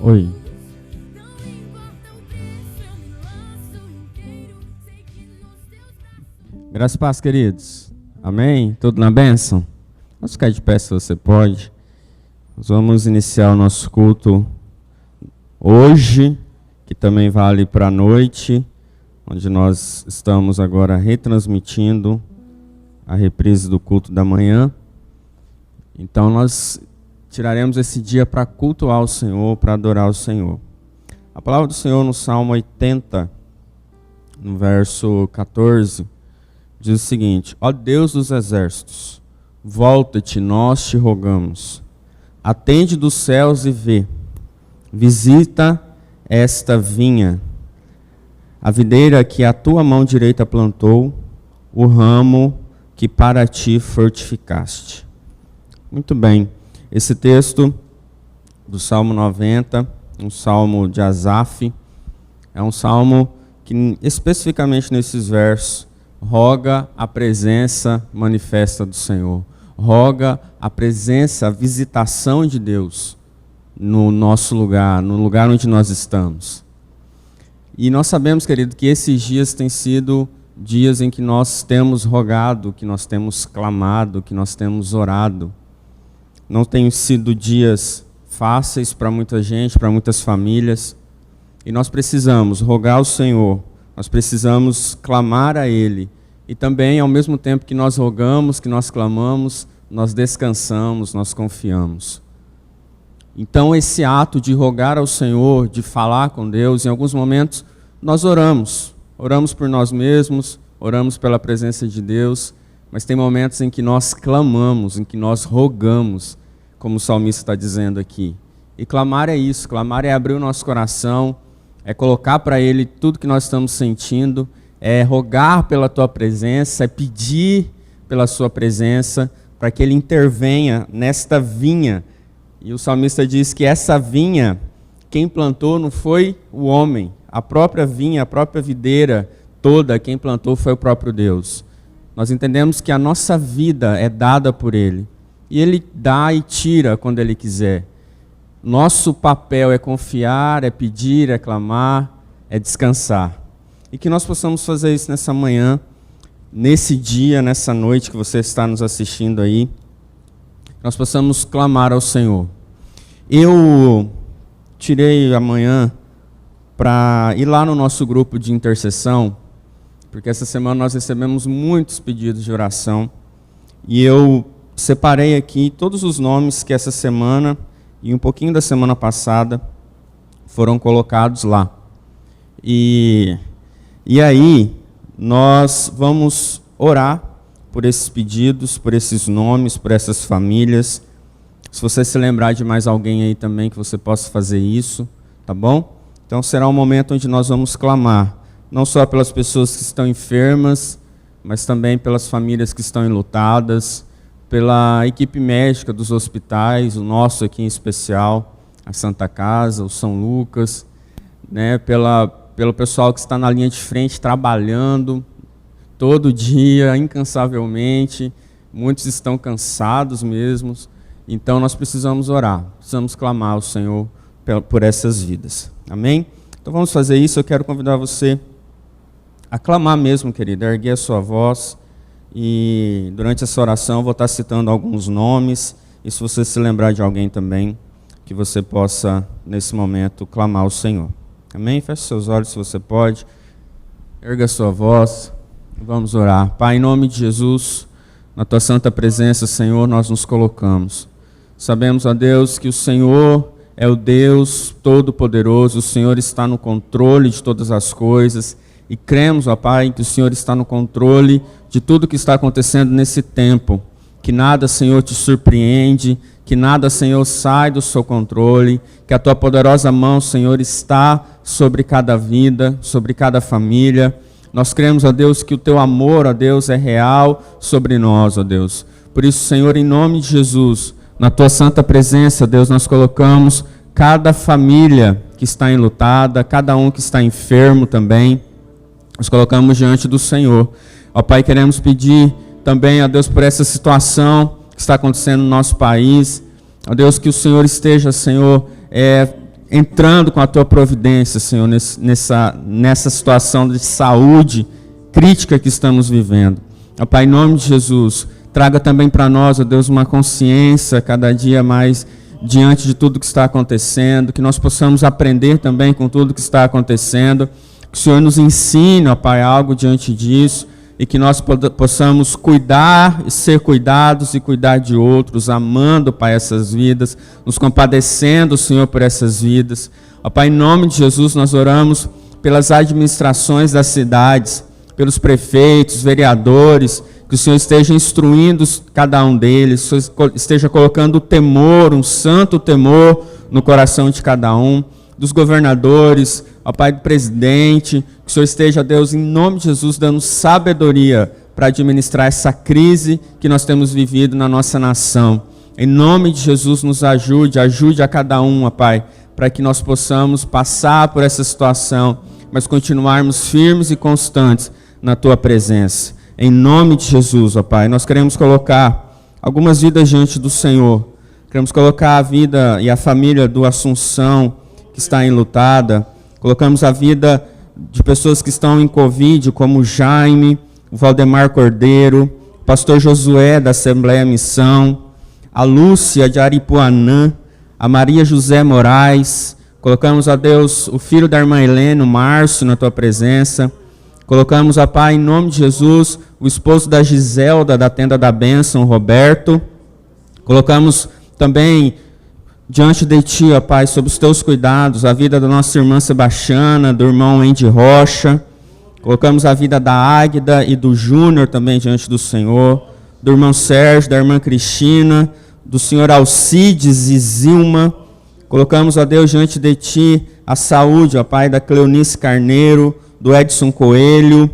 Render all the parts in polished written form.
Oi. Graças e paz, queridos. Amém? Tudo na bênção? Vamos ficar de pé se você pode. Nós vamos iniciar o nosso culto hoje, que também vale para a noite, onde nós estamos agora retransmitindo a reprise do culto da manhã. Então nós tiraremos esse dia para cultuar o Senhor, para adorar o Senhor. A palavra do Senhor no Salmo 80, no verso 14, diz o seguinte: ó Deus dos exércitos, volta-te, nós te rogamos. Atende dos céus e vê. Visita esta vinha, a videira que a tua mão direita plantou, o ramo que para ti fortificaste. Muito bem. Esse texto do Salmo 90, um salmo de Asaf, é um salmo que especificamente nesses versos roga a presença manifesta do Senhor. Roga a presença, a visitação de Deus no nosso lugar, no lugar onde nós estamos. E nós sabemos, querido, que esses dias têm sido dias em que nós temos rogado, que nós temos clamado, que nós temos orado. Não têm sido dias fáceis para muita gente, para muitas famílias. E nós precisamos rogar ao Senhor, nós precisamos clamar a Ele. E também, ao mesmo tempo que nós rogamos, que nós clamamos, nós descansamos, nós confiamos. Então, esse ato de rogar ao Senhor, de falar com Deus, em alguns momentos nós oramos. Oramos por nós mesmos, oramos pela presença de Deus, mas tem momentos em que nós clamamos, em que nós rogamos, como o salmista está dizendo aqui. E clamar é isso, clamar é abrir o nosso coração, é colocar para Ele tudo que nós estamos sentindo, é rogar pela Tua presença, é pedir pela Sua presença, para que Ele intervenha nesta vinha. E o salmista diz que essa vinha, quem plantou não foi o homem, a própria vinha, a própria videira toda, quem plantou foi o próprio Deus. Nós entendemos que a nossa vida é dada por Ele. E Ele dá e tira quando Ele quiser. Nosso papel é confiar, é pedir, é clamar, é descansar. E que nós possamos fazer isso nessa manhã, nesse dia, nessa noite que você está nos assistindo aí. Nós possamos clamar ao Senhor. Eu tirei amanhã para ir lá no nosso grupo de intercessão, porque essa semana nós recebemos muitos pedidos de oração. E eu separei aqui todos os nomes que essa semana e um pouquinho da semana passada foram colocados lá. E aí nós vamos orar por esses pedidos, por esses nomes, por essas famílias. Se você se lembrar de mais alguém aí também que você possa fazer isso, tá bom? Então será um momento onde nós vamos clamar, não só pelas pessoas que estão enfermas, mas também pelas famílias que estão enlutadas, pela equipe médica dos hospitais, o nosso aqui em especial, a Santa Casa, o São Lucas, né, pelo pessoal que está na linha de frente trabalhando todo dia, incansavelmente. Muitos estão cansados mesmo. Então nós precisamos orar, precisamos clamar ao Senhor por essas vidas. Amém? Então vamos fazer isso. Eu quero convidar você a clamar mesmo, querido, a erguer a sua voz. E durante essa oração eu vou estar citando alguns nomes. E se você se lembrar de alguém também, que você possa, nesse momento, clamar ao Senhor. Amém? Feche seus olhos se você pode. Erga a sua voz. Vamos orar. Pai, em nome de Jesus, na Tua santa presença, Senhor, nós nos colocamos. Sabemos, ó Deus, que o Senhor é o Deus Todo-Poderoso, o Senhor está no controle de todas as coisas. E cremos, ó Pai, que o Senhor está no controle de tudo que está acontecendo nesse tempo. Que nada, Senhor, te surpreende, que nada, Senhor, sai do seu controle, que a Tua poderosa mão, Senhor, está sobre cada vida, sobre cada família. Nós cremos, ó Deus, que o Teu amor, ó Deus, é real sobre nós, ó Deus. Por isso, Senhor, em nome de Jesus, na Tua santa presença, Deus, nós colocamos cada família que está enlutada, cada um que está enfermo também. Nós colocamos diante do Senhor. Ó Pai, queremos pedir também, ó Deus, por essa situação que está acontecendo no nosso país. Ó Deus, que o Senhor esteja, Senhor, entrando com a tua providência, Senhor, nessa situação de saúde crítica que estamos vivendo. Ó Pai, em nome de Jesus, traga também para nós, ó Deus, uma consciência cada dia mais diante de tudo que está acontecendo, que nós possamos aprender também com tudo que está acontecendo, que o Senhor nos ensine, ó Pai, algo diante disso, e que nós possamos cuidar e ser cuidados e cuidar de outros, amando, Pai, essas vidas, nos compadecendo, Senhor, por essas vidas. Ó Pai, em nome de Jesus, nós oramos pelas administrações das cidades, pelos prefeitos, vereadores, que o Senhor esteja instruindo cada um deles, que o Senhor esteja colocando o temor, um santo temor no coração de cada um, dos governadores, ó Pai, do presidente, que o Senhor esteja, Deus, em nome de Jesus, dando sabedoria para administrar essa crise que nós temos vivido na nossa nação. Em nome de Jesus, nos ajude a cada um, ó Pai, para que nós possamos passar por essa situação, mas continuarmos firmes e constantes na Tua presença. Em nome de Jesus, ó Pai, nós queremos colocar algumas vidas diante do Senhor. Queremos colocar a vida e a família do Assunção, que está enlutada. Colocamos a vida de pessoas que estão em Covid, como o Jaime, o Valdemar Cordeiro, o pastor Josué, da Assembleia Missão, a Lúcia, de Aripuanã, a Maria José Moraes. Colocamos, a Deus, o filho da irmã Helena, o Márcio, na Tua presença. Colocamos, ó Pai, em nome de Jesus, o esposo da Giselda, da Tenda da Bênção, Roberto. Colocamos também diante de Ti, ó Pai, sob os Teus cuidados, a vida da nossa irmã Sebastiana, do irmão Andy Rocha. Colocamos a vida da Águida e do Júnior também diante do Senhor, do irmão Sérgio, da irmã Cristina, do senhor Alcides e Zilma. Colocamos, ó Deus, diante de Ti a saúde, ó Pai, da Cleonice Carneiro, do Edson Coelho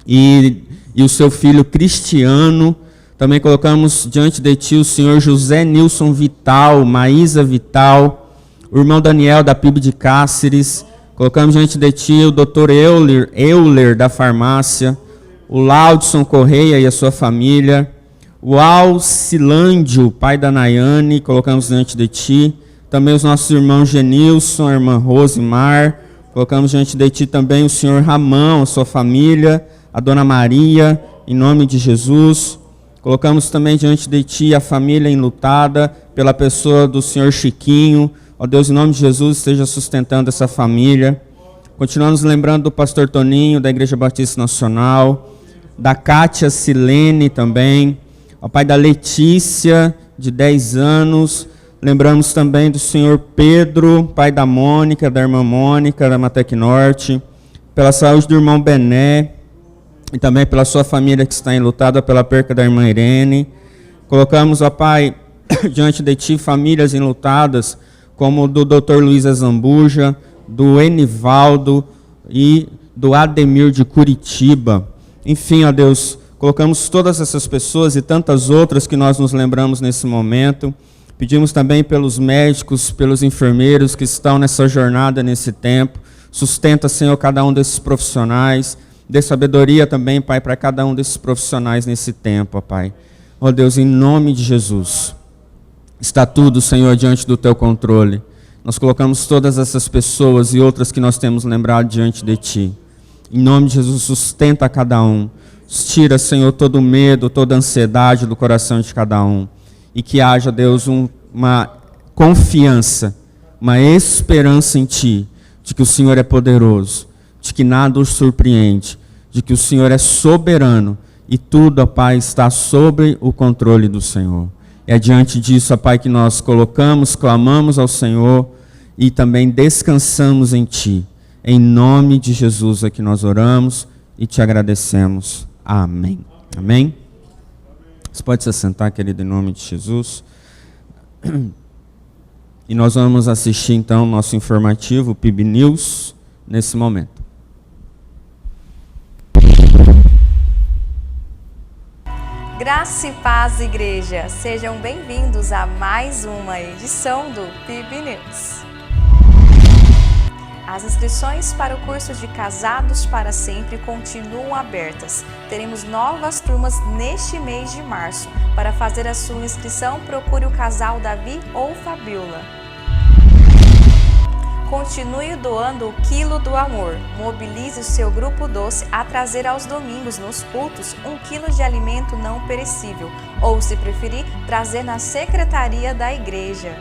e o seu filho Cristiano. Também colocamos diante de Ti o senhor José Nilson Vital, Maísa Vital, o irmão Daniel da PIB de Cáceres. Colocamos diante de Ti o doutor Euler da farmácia, o Laudson Correia e a sua família, o Alcilândio, pai da Nayane, colocamos diante de Ti. Também os nossos irmãos Genilson, a irmã Rosimar. Colocamos diante de Ti também o senhor Ramão, a sua família, a dona Maria, em nome de Jesus. Colocamos também diante de Ti a família enlutada pela pessoa do senhor Chiquinho. Ó Deus, em nome de Jesus, esteja sustentando essa família. Continuamos lembrando do pastor Toninho, da Igreja Batista Nacional, da Cátia Silene também, ó Pai, da Letícia, de 10 anos. Lembramos também do senhor Pedro, pai da Mônica, da irmã Mônica, da Matec Norte, pela saúde do irmão Bené, e também pela sua família que está enlutada pela perca da irmã Irene. Colocamos, ó Pai, diante de Ti famílias enlutadas, como do Dr. Luiz Azambuja, do Enivaldo e do Ademir de Curitiba. Enfim, ó Deus, colocamos todas essas pessoas e tantas outras que nós nos lembramos nesse momento. Pedimos também pelos médicos, pelos enfermeiros que estão nessa jornada, nesse tempo. Sustenta, Senhor, cada um desses profissionais. Dê sabedoria também, Pai, para cada um desses profissionais nesse tempo, ó Pai. Ó Deus, em nome de Jesus, está tudo, Senhor, diante do Teu controle. Nós colocamos todas essas pessoas e outras que nós temos lembrado diante de Ti. Em nome de Jesus, sustenta cada um. Tira, Senhor, todo o medo, toda a ansiedade do coração de cada um. E que haja, Deus, uma confiança, uma esperança em Ti, de que o Senhor é poderoso, de que nada os surpreende, de que o Senhor é soberano e tudo, ó Pai, está sob o controle do Senhor. É diante disso, ó Pai, que nós colocamos, clamamos ao Senhor e também descansamos em Ti. Em nome de Jesus é que nós oramos e Te agradecemos. Amém. Amém. Você pode se assentar, querido, em nome de Jesus. E nós vamos assistir, então, nosso informativo, o PIB News, nesse momento. Graça e paz, igreja. Sejam bem-vindos a mais uma edição do PIB News. As inscrições para o curso de Casados para Sempre continuam abertas. Teremos novas turmas neste mês de março. Para fazer a sua inscrição, procure o casal Davi ou Fabiola. Continue doando o quilo do amor. Mobilize o seu grupo doce a trazer aos domingos nos cultos 1 quilo de alimento não perecível, ou, se preferir, trazer na secretaria da igreja.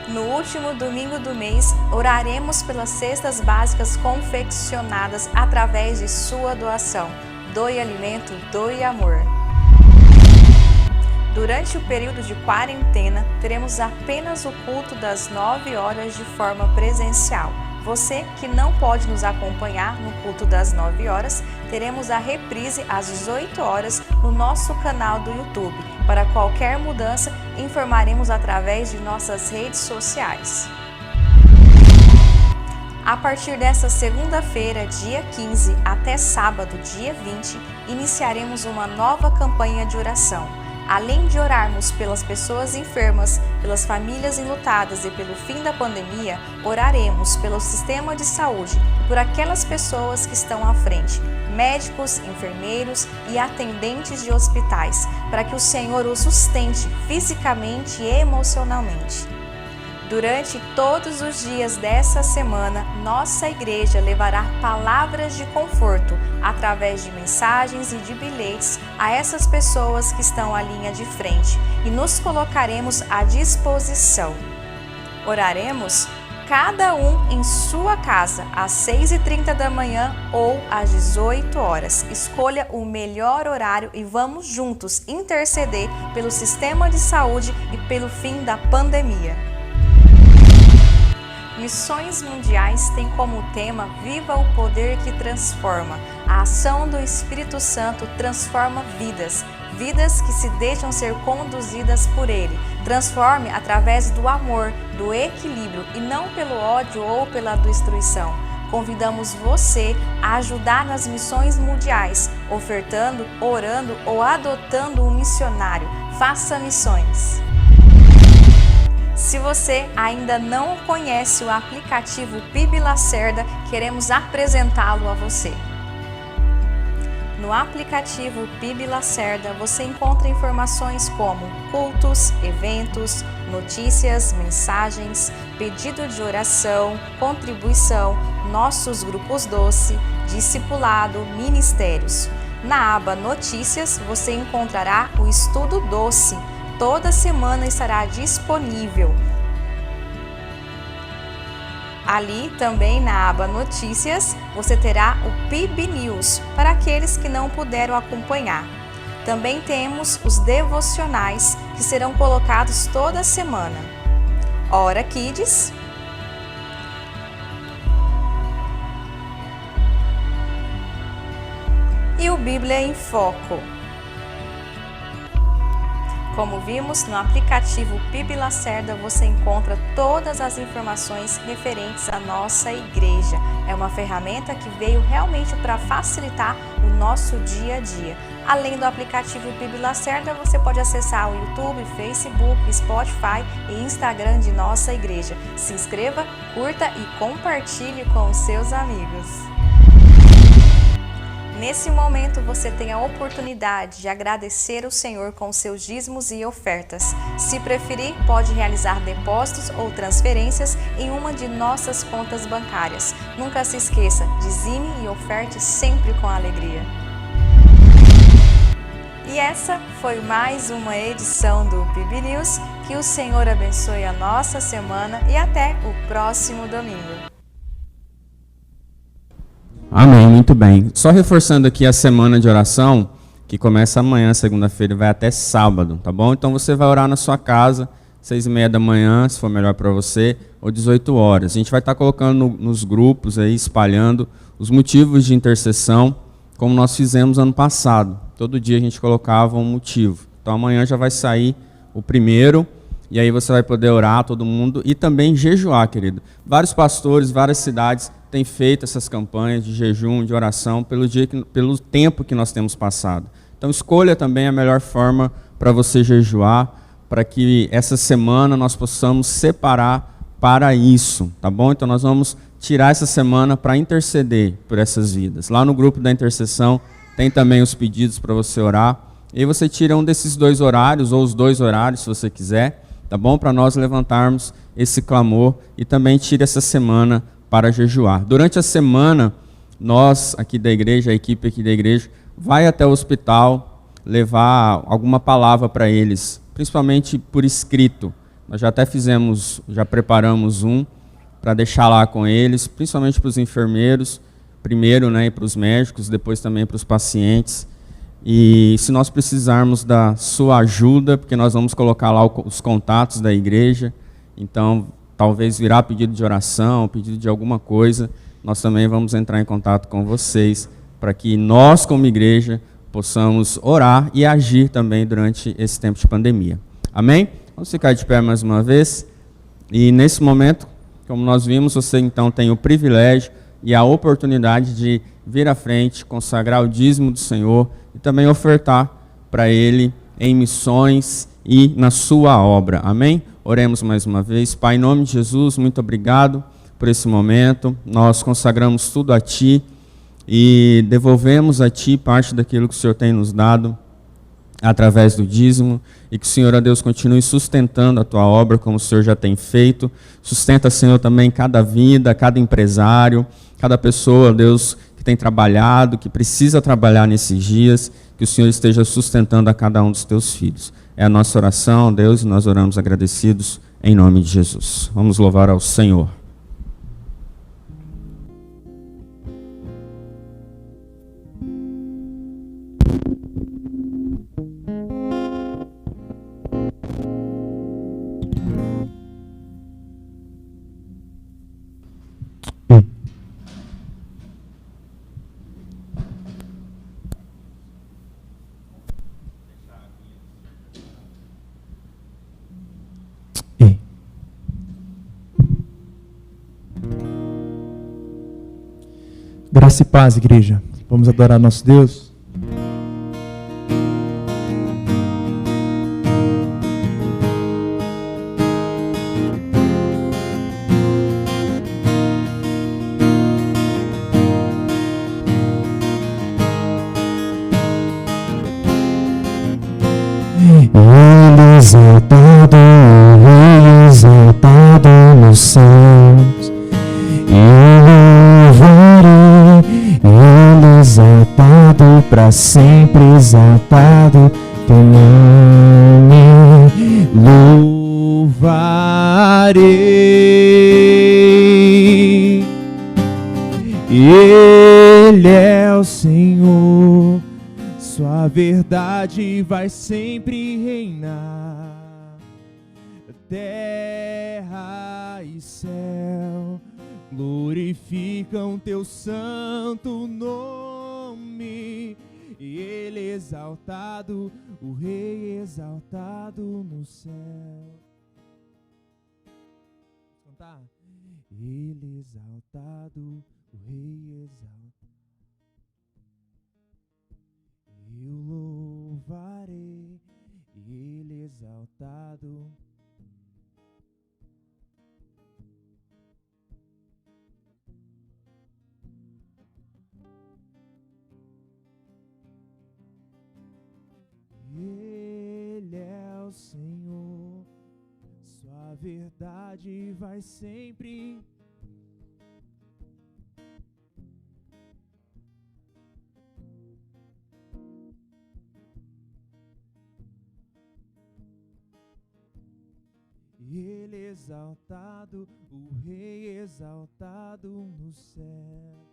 No último domingo do mês, oraremos pelas cestas básicas confeccionadas através de sua doação. Doe alimento, doe amor. Durante o período de quarentena, teremos apenas o culto das 9 horas de forma presencial. Você que não pode nos acompanhar no culto das 9 horas, teremos a reprise às 18 horas no nosso canal do YouTube. Para qualquer mudança, informaremos através de nossas redes sociais. A partir desta segunda-feira, dia 15, até sábado, dia 20, iniciaremos uma nova campanha de oração. Além de orarmos pelas pessoas enfermas, pelas famílias enlutadas e pelo fim da pandemia, oraremos pelo sistema de saúde e por aquelas pessoas que estão à frente, médicos, enfermeiros e atendentes de hospitais, para que o Senhor os sustente fisicamente e emocionalmente. Durante todos os dias dessa semana, nossa igreja levará palavras de conforto através de mensagens e de bilhetes a essas pessoas que estão à linha de frente e nos colocaremos à disposição. Oraremos cada um em sua casa às 6h30 da manhã ou às 18 horas. Escolha o melhor horário e vamos juntos interceder pelo sistema de saúde e pelo fim da pandemia. Missões Mundiais tem como tema Viva o Poder que Transforma. A ação do Espírito Santo transforma vidas, vidas que se deixam ser conduzidas por Ele. Transforme através do amor, do equilíbrio e não pelo ódio ou pela destruição. Convidamos você a ajudar nas missões mundiais, ofertando, orando ou adotando um missionário. Faça missões! Se você ainda não conhece o aplicativo PIB Lacerda, queremos apresentá-lo a você. No aplicativo PIB Lacerda, você encontra informações como cultos, eventos, notícias, mensagens, pedido de oração, contribuição, nossos grupos doce, discipulado, ministérios. Na aba Notícias, você encontrará o Estudo Doce. Toda semana estará disponível. Ali também na aba Notícias, você terá o PIB News para aqueles que não puderam acompanhar. Também temos os devocionais que serão colocados toda semana. Hora Kids, e o Bíblia em Foco. Como vimos, no aplicativo PIB Lacerda você encontra todas as informações referentes à nossa igreja. É uma ferramenta que veio realmente para facilitar o nosso dia a dia. Além do aplicativo PIB Lacerda, você pode acessar o YouTube, Facebook, Spotify e Instagram de nossa igreja. Se inscreva, curta e compartilhe com os seus amigos. Nesse momento, você tem a oportunidade de agradecer o Senhor com seus dízimos e ofertas. Se preferir, pode realizar depósitos ou transferências em uma de nossas contas bancárias. Nunca se esqueça, dizime e oferte sempre com alegria. E essa foi mais uma edição do PIB News. Que o Senhor abençoe a nossa semana e até o próximo domingo. Amém, muito bem. Só reforçando aqui a semana de oração, que começa amanhã, segunda-feira, e vai até sábado, tá bom? Então você vai orar na sua casa, 6h30 da manhã, se for melhor para você, ou 18 horas. A gente vai estar colocando nos grupos aí, espalhando os motivos de intercessão, como nós fizemos ano passado. Todo dia a gente colocava um motivo. Então amanhã já vai sair o primeiro, e aí você vai poder orar, todo mundo, e também jejuar, querido. Vários pastores, várias cidades têm feito essas campanhas de jejum, de oração, pelo tempo que nós temos passado. Então escolha também a melhor forma para você jejuar, para que essa semana nós possamos separar para isso, tá bom? Então nós vamos tirar essa semana para interceder por essas vidas. Lá no grupo da intercessão tem também os pedidos para você orar. E aí você tira um desses 2 horários, ou os 2 horários, se você quiser, tá bom? Para nós levantarmos esse clamor e também tire essa semana para jejuar. Durante a semana, nós aqui da igreja, a equipe aqui da igreja, vai até o hospital levar alguma palavra para eles, principalmente por escrito. Nós já até já preparamos um para deixar lá com eles, principalmente para os enfermeiros, primeiro, né, e para os médicos, depois também para os pacientes. E se nós precisarmos da sua ajuda, porque nós vamos colocar lá os contatos da igreja, então talvez virá pedido de oração, pedido de alguma coisa, nós também vamos entrar em contato com vocês, para que nós, como igreja, possamos orar e agir também durante esse tempo de pandemia. Amém? Vamos ficar de pé mais uma vez. E nesse momento, como nós vimos, você então tem o privilégio e a oportunidade de vir à frente, consagrar o dízimo do Senhor e também ofertar para Ele em missões e na sua obra. Amém? Oremos mais uma vez. Pai, em nome de Jesus, muito obrigado por esse momento. Nós consagramos tudo a Ti e devolvemos a Ti parte daquilo que o Senhor tem nos dado através do dízimo, e que o Senhor, ó Deus, continue sustentando a Tua obra como o Senhor já tem feito. Sustenta, Senhor, também cada vida, cada empresário, cada pessoa, ó Deus, que tem trabalhado, que precisa trabalhar nesses dias, que o Senhor esteja sustentando a cada um dos Teus filhos. É a nossa oração, ó Deus, e nós oramos agradecidos em nome de Jesus. Vamos louvar ao Senhor. Graça e paz, igreja. Vamos adorar nosso Deus. Ele exaltado, o Rei exaltado nos céus. Ele exaltado, para sempre exaltado, teu nome louvarei. Ele é o Senhor, sua verdade vai sempre reinar. Terra e céu glorificam teu santo nome. Ele exaltado, o Rei exaltado no céu. Vamos cantar? Ele exaltado, o Rei exaltado. Eu louvarei, Ele exaltado. Ele é o Senhor, sua verdade vai sempre. Ele exaltado, o Rei exaltado no céu.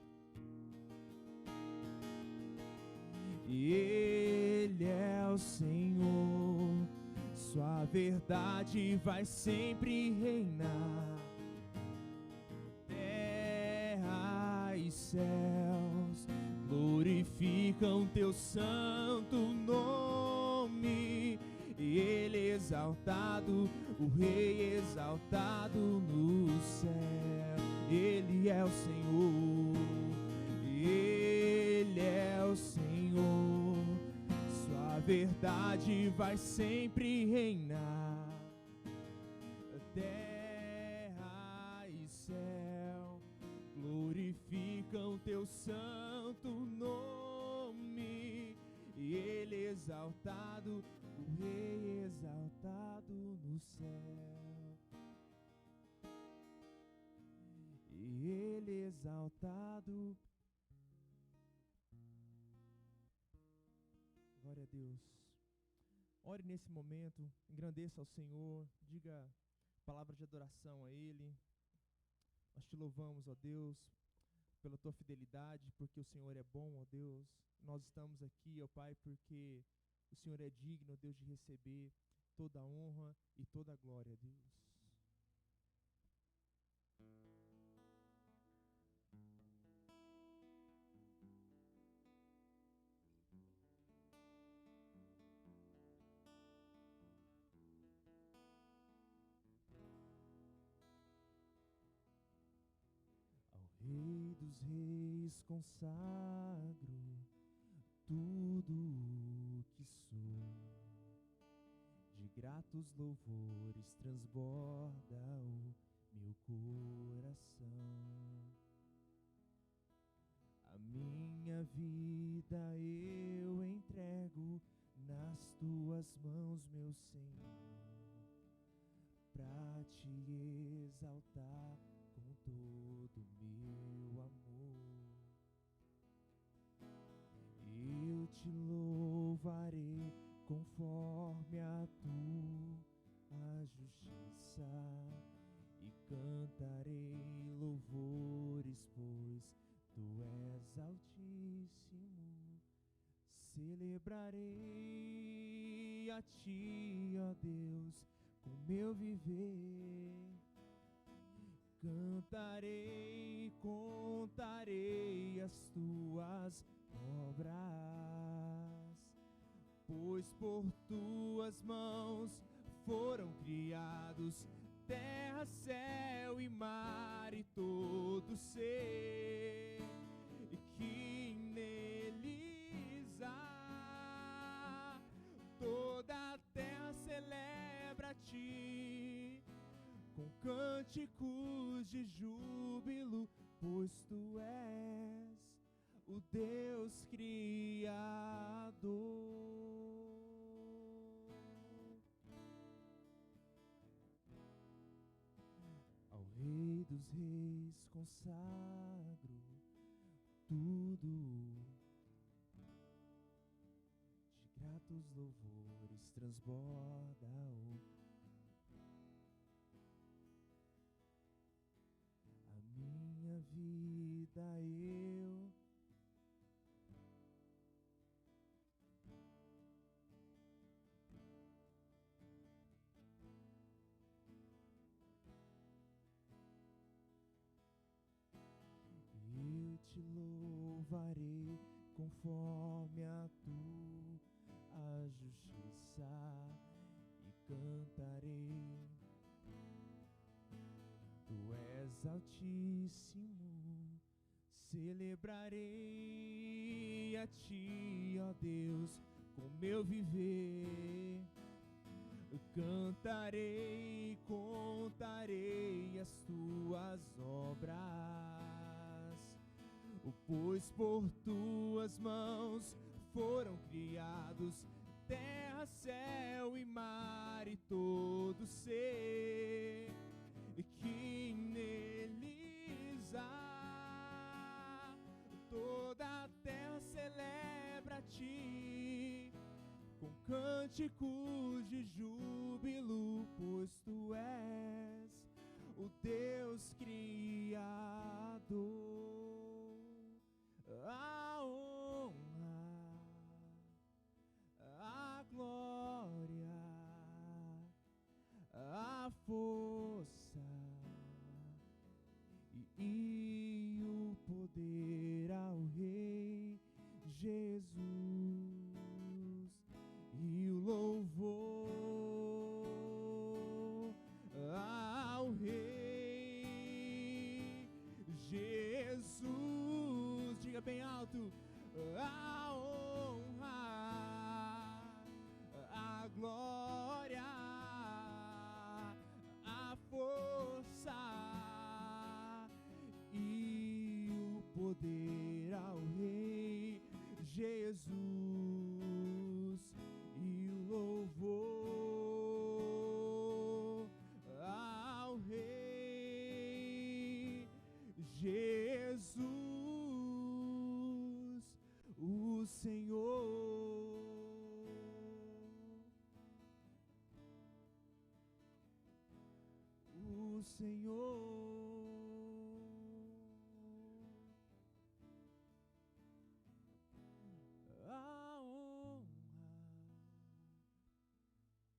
Ele é o Senhor, sua verdade vai sempre reinar. Terra e céus glorificam teu santo nome. Ele exaltado, o Rei exaltado no céu. Ele é o Senhor, Ele é o Senhor, sua verdade vai sempre reinar. Terra e céu glorificam teu santo nome. Ele exaltado, o Rei exaltado no céu. exaltado. Glória a Deus. Ore nesse momento, engrandeça ao Senhor, diga palavras de adoração a Ele. Nós te louvamos, ó Deus, pela tua fidelidade, porque o Senhor é bom, ó Deus. Nós estamos aqui, ó Pai, porque o Senhor é digno, ó Deus, de receber toda a honra e toda a glória, ó Deus. Ao Rei dos Reis consagro tudo o que sou, de gratos louvores transborda o meu coração. A minha vida eu entrego nas tuas mãos, meu Senhor, pra te exaltar com todo o meu amor. Eu te louvarei conforme a tua justiça e cantarei louvores, pois tu és altíssimo. Celebrarei a ti, ó Deus, com meu viver. Cantarei, contarei as tuas obras, pois por tuas mãos foram criados terra, céu e mar e todo ser que neles há. Toda a terra celebra a ti com cânticos de júbilo, pois tu és o Deus Criador. Ao Rei dos Reis consagro tudo, de gratos louvores transborda a minha vida eu te louvarei conforme a tua justiça e cantarei. Tu és altíssimo, celebrarei a ti, ó Deus, com meu viver. Cantarei, contarei as tuas obras, pois por tuas mãos foram criados terra, céu e mar e todo ser que neles há. Toda a terra celebra a ti com cânticos de júbilo, pois tu és o Deus Criador. A honra, a glória, a força e o poder ao Rei Jesus, e o louvor ao Rei Jesus. Diga bem alto: a honra, a glória, a força e o poder ao Rei Jesus, e o louvor ao Rei Jesus. Senhor. A honra,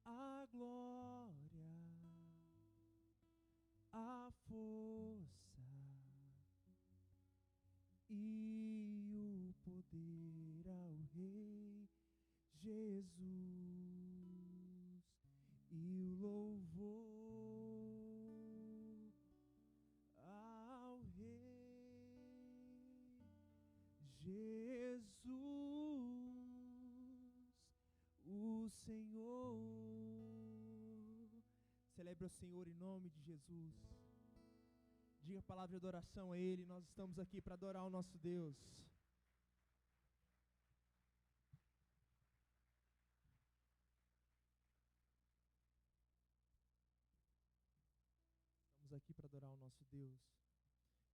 a glória, a força e o poder ao Rei Jesus, e o louvor ao Rei Jesus, o Senhor. Celebre o Senhor em nome de Jesus. Diga a palavra de adoração a Ele. Nós estamos aqui para adorar o nosso Deus. Estamos aqui para adorar o nosso Deus.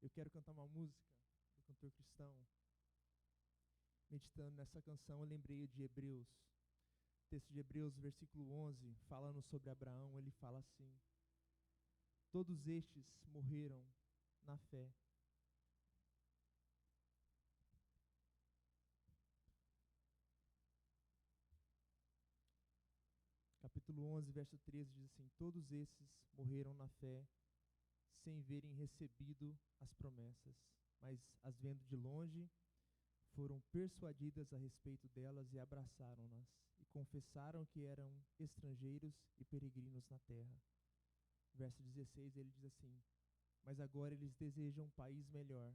Eu quero cantar uma música do cantor cristão. Meditando nessa canção, eu lembrei de Hebreus. O texto de Hebreus, versículo 11, falando sobre Abraão, ele fala assim: todos estes morreram na fé. Capítulo 11, verso 13 diz assim: todos esses morreram na fé, sem verem recebido as promessas, mas as vendo de longe, foram persuadidas a respeito delas e abraçaram-nas, e confessaram que eram estrangeiros e peregrinos na terra. Verso 16, ele diz assim: mas agora eles desejam um país melhor,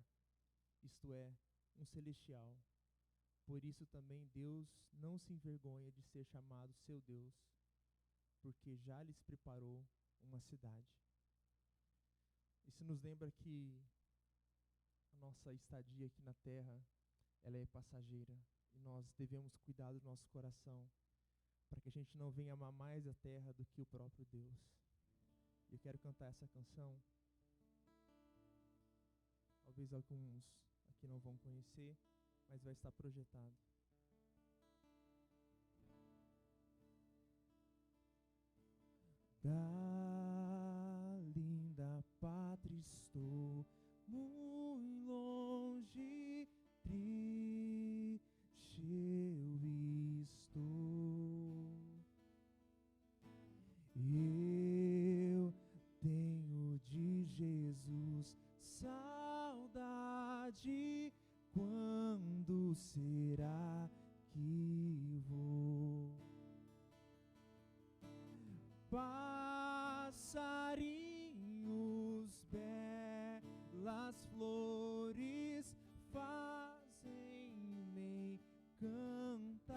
isto é, um celestial. Por isso também Deus não se envergonha de ser chamado seu Deus, porque já lhes preparou uma cidade. Isso nos lembra que a nossa estadia aqui na terra, ela é passageira, e nós devemos cuidar do nosso coração, para que a gente não venha amar mais a terra do que o próprio Deus. E eu quero cantar essa canção. Talvez alguns aqui não vão conhecer, mas vai estar projetado. Da linda pátria estou muito longe, triste eu estou. Eu tenho de Jesus saudade. Quando será que vou? Passarinhos, belas flores fazem-me cantar.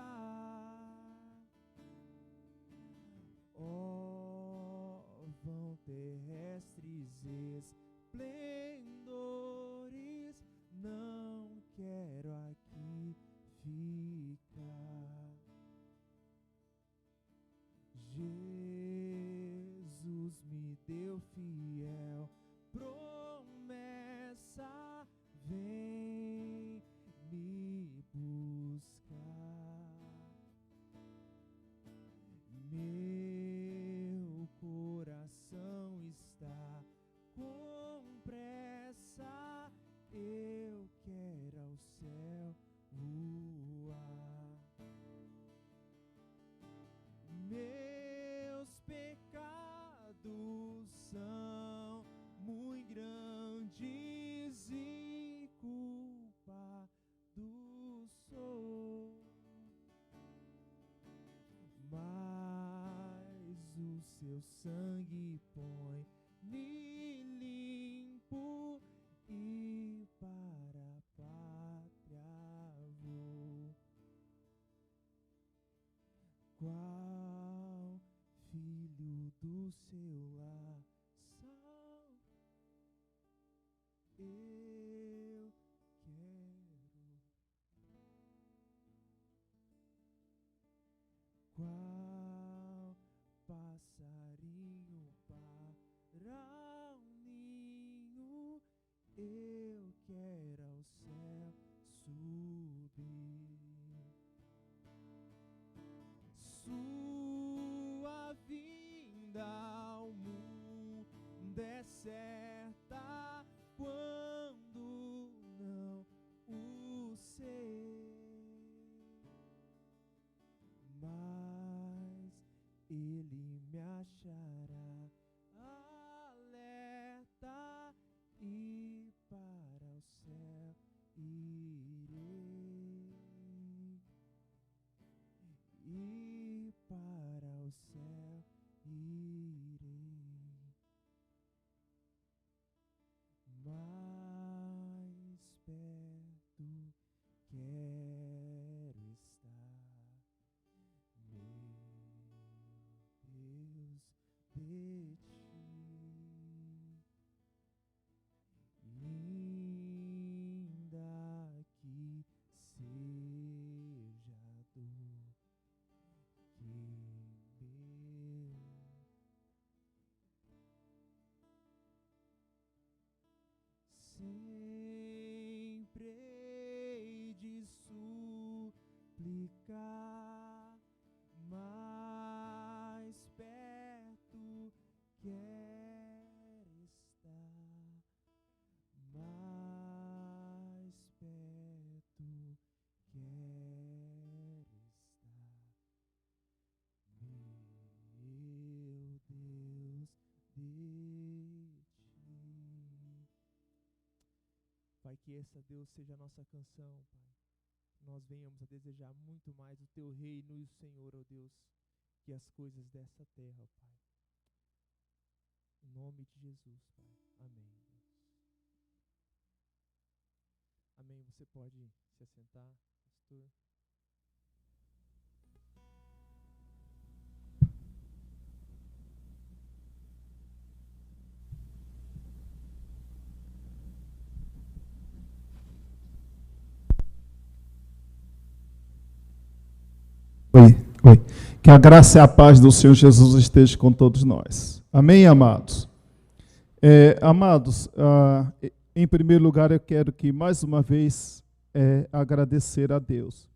Ó, vão terrestres esplendores, não quero aqui ficar. Jesus me deu fiel promessa, vem me buscar. Meu coração está com pressa, eu quero ao céu voar. Meus pecados são muito grandes e culpado sou, mas o seu sangue põe-me limpo e para a pátria vou. Qual filho do seu lar sal eu quero? Qual passarinho para certa quando não o sei, mas Ele me achará alerta e para o céu irei, e para o céu irei, mais perto quero estar, meu Deus, de ti, ainda que seja dor que meu sempre hei de suplicar, mais perto quero estar, mais perto quero estar, meu Deus, de ti. Pai, que essa, Deus, seja a nossa canção, Pai. Nós venhamos a desejar muito mais o Teu reino e o Senhor, ó Deus, que as coisas dessa terra, Pai. Em nome de Jesus, Pai. Amém, Deus. Amém. Você pode se assentar, pastor. Oi. Que a graça e a paz do Senhor Jesus esteja com todos nós. Amém, amados? Amados, em primeiro lugar eu quero que mais uma vez agradecer a Deus.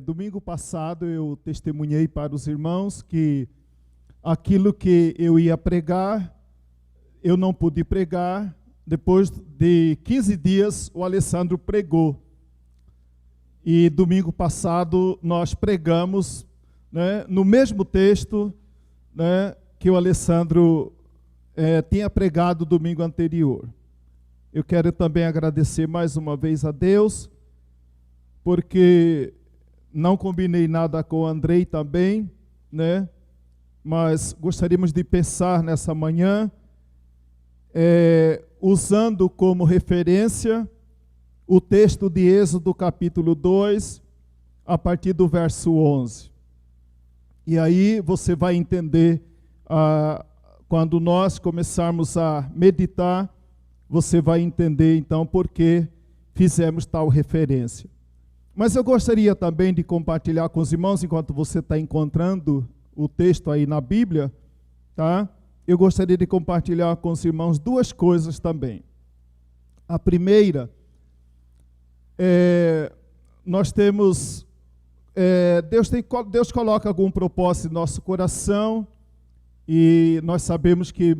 Domingo passado eu testemunhei para os irmãos que aquilo que eu ia pregar, eu não pude pregar. Depois de 15 dias o Alessandro pregou. E domingo passado nós pregamos, né, no mesmo texto, né, que o Alessandro tinha pregado domingo anterior. Eu quero também agradecer mais uma vez a Deus, porque não combinei nada com o Andrei também, né, mas gostaríamos de pensar nessa manhã, usando como referência o texto de Êxodo capítulo 2, a partir do verso 11. E aí você vai entender, quando nós começarmos a meditar, você vai entender então por que fizemos tal referência. Mas eu gostaria também de compartilhar com os irmãos, enquanto você está encontrando o texto aí na Bíblia, tá? Eu gostaria de compartilhar com os irmãos duas coisas também. A primeira, nós temos, Deus coloca algum propósito em nosso coração, e nós sabemos que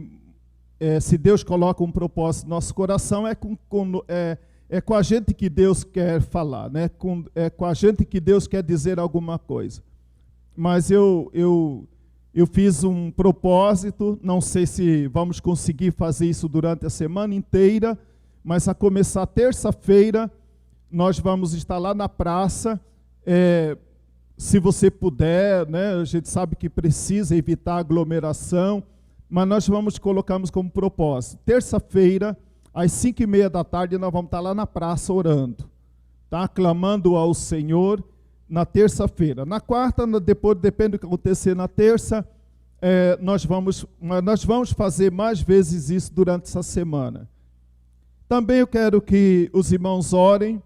se Deus coloca um propósito no nosso coração, é com a gente que Deus quer falar, né? É com a gente que Deus quer dizer alguma coisa. Mas eu fiz um propósito, não sei se vamos conseguir fazer isso durante a semana inteira, mas a começar terça-feira, nós vamos estar lá na praça, se você puder, né, a gente sabe que precisa evitar aglomeração, mas nós colocamos como propósito, terça-feira, às 5:30 da tarde, nós vamos estar lá na praça orando, tá? Clamando ao Senhor na terça-feira. Na quarta, depois, depende do que acontecer na terça, nós vamos fazer mais vezes isso durante essa semana. Também eu quero que os irmãos orem.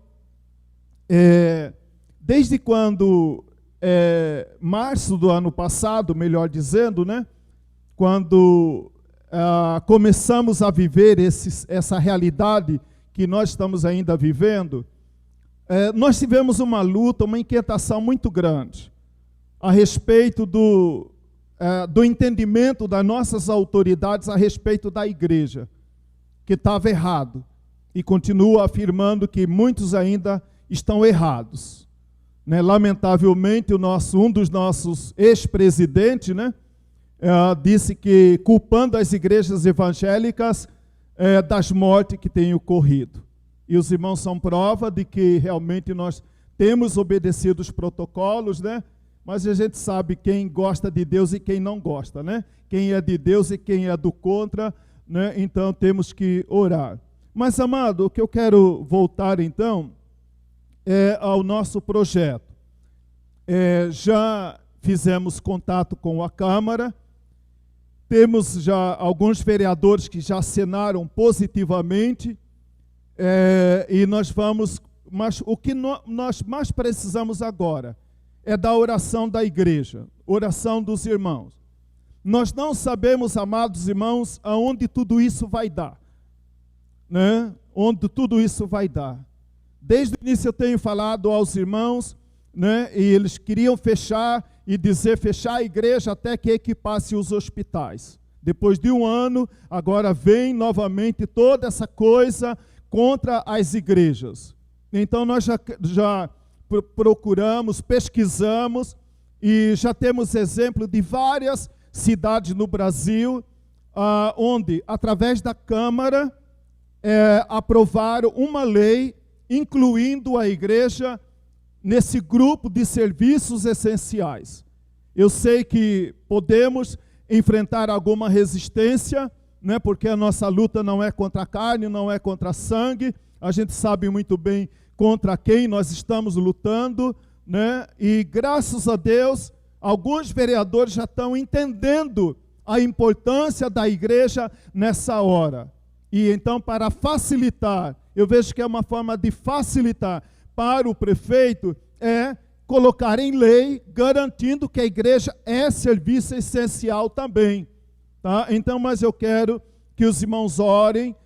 Desde quando, março do ano passado, melhor dizendo, né, quando começamos a viver essa realidade que nós estamos ainda vivendo, nós tivemos uma luta, uma inquietação muito grande a respeito do entendimento das nossas autoridades a respeito da igreja, que estava errado, e continua afirmando que muitos ainda estão errados. Né? Lamentavelmente, um dos nossos ex-presidentes, né, disse que, culpando as igrejas evangélicas das mortes que têm ocorrido. E os irmãos são prova de que realmente nós temos obedecido os protocolos, né? Mas a gente sabe quem gosta de Deus e quem não gosta, né? Quem é de Deus e quem é do contra, né? Então temos que orar. Mas, amado, o que eu quero voltar então é ao nosso projeto. Já fizemos contato com a Câmara, temos já alguns vereadores que já assinaram positivamente, e nós vamos, mas o que nós mais precisamos agora é da oração da igreja, oração dos irmãos. Nós não sabemos, amados irmãos, aonde tudo isso vai dar, né? Onde tudo isso vai dar. Desde o início eu tenho falado aos irmãos, né? E eles queriam fechar a igreja até que equipasse os hospitais. Depois de um ano, agora vem novamente toda essa coisa contra as igrejas. Então nós já procuramos, pesquisamos e já temos exemplo de várias cidades no Brasil, onde, através da Câmara, aprovaram uma lei incluindo a igreja nesse grupo de serviços essenciais. Eu sei que podemos enfrentar alguma resistência, né, porque a nossa luta não é contra a carne, não é contra sangue, a gente sabe muito bem contra quem nós estamos lutando, né? E graças a Deus, alguns vereadores já estão entendendo a importância da igreja nessa hora. E então, para facilitar, eu vejo que é uma forma de facilitar para o prefeito, colocar em lei, garantindo que a igreja é serviço essencial também. Tá? Então, mas eu quero que os irmãos orem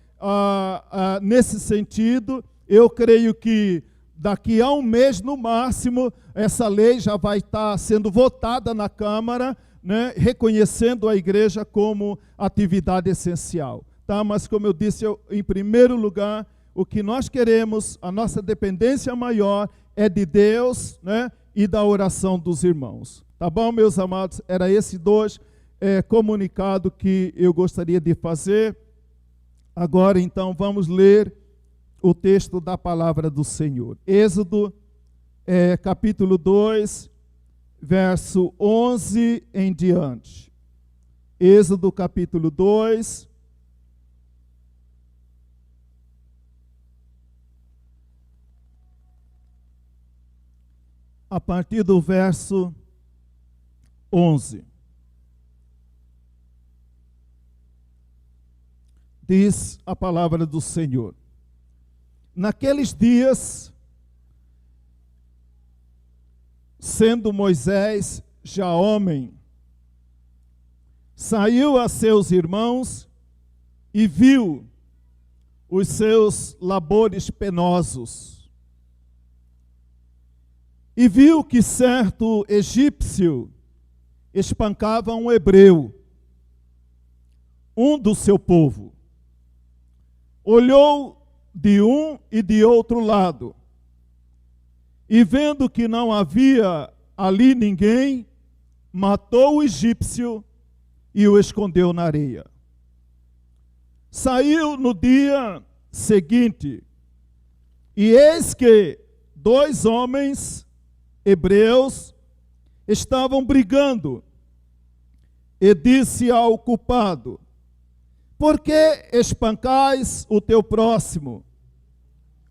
nesse sentido. Eu creio que daqui a um mês, no máximo, essa lei já vai estar sendo votada na Câmara, né, reconhecendo a igreja como atividade essencial. Tá? Mas, como eu disse, em primeiro lugar, o que nós queremos, a nossa dependência maior é de Deus, né, e da oração dos irmãos. Tá bom, meus amados? Era esses dois comunicados que eu gostaria de fazer. Agora, então, vamos ler o texto da palavra do Senhor. Êxodo, capítulo 2, verso 11 em diante. Êxodo, capítulo 2, a partir do verso 11. Diz a palavra do Senhor: naqueles dias, sendo Moisés já homem, saiu a seus irmãos e viu os seus labores penosos. E viu que certo egípcio espancava um hebreu, um do seu povo. Olhou de um e de outro lado, e vendo que não havia ali ninguém, matou o egípcio e o escondeu na areia. Saiu no dia seguinte, e eis que 2 homens hebreus estavam brigando, e disse ao culpado: por que espancais o teu próximo?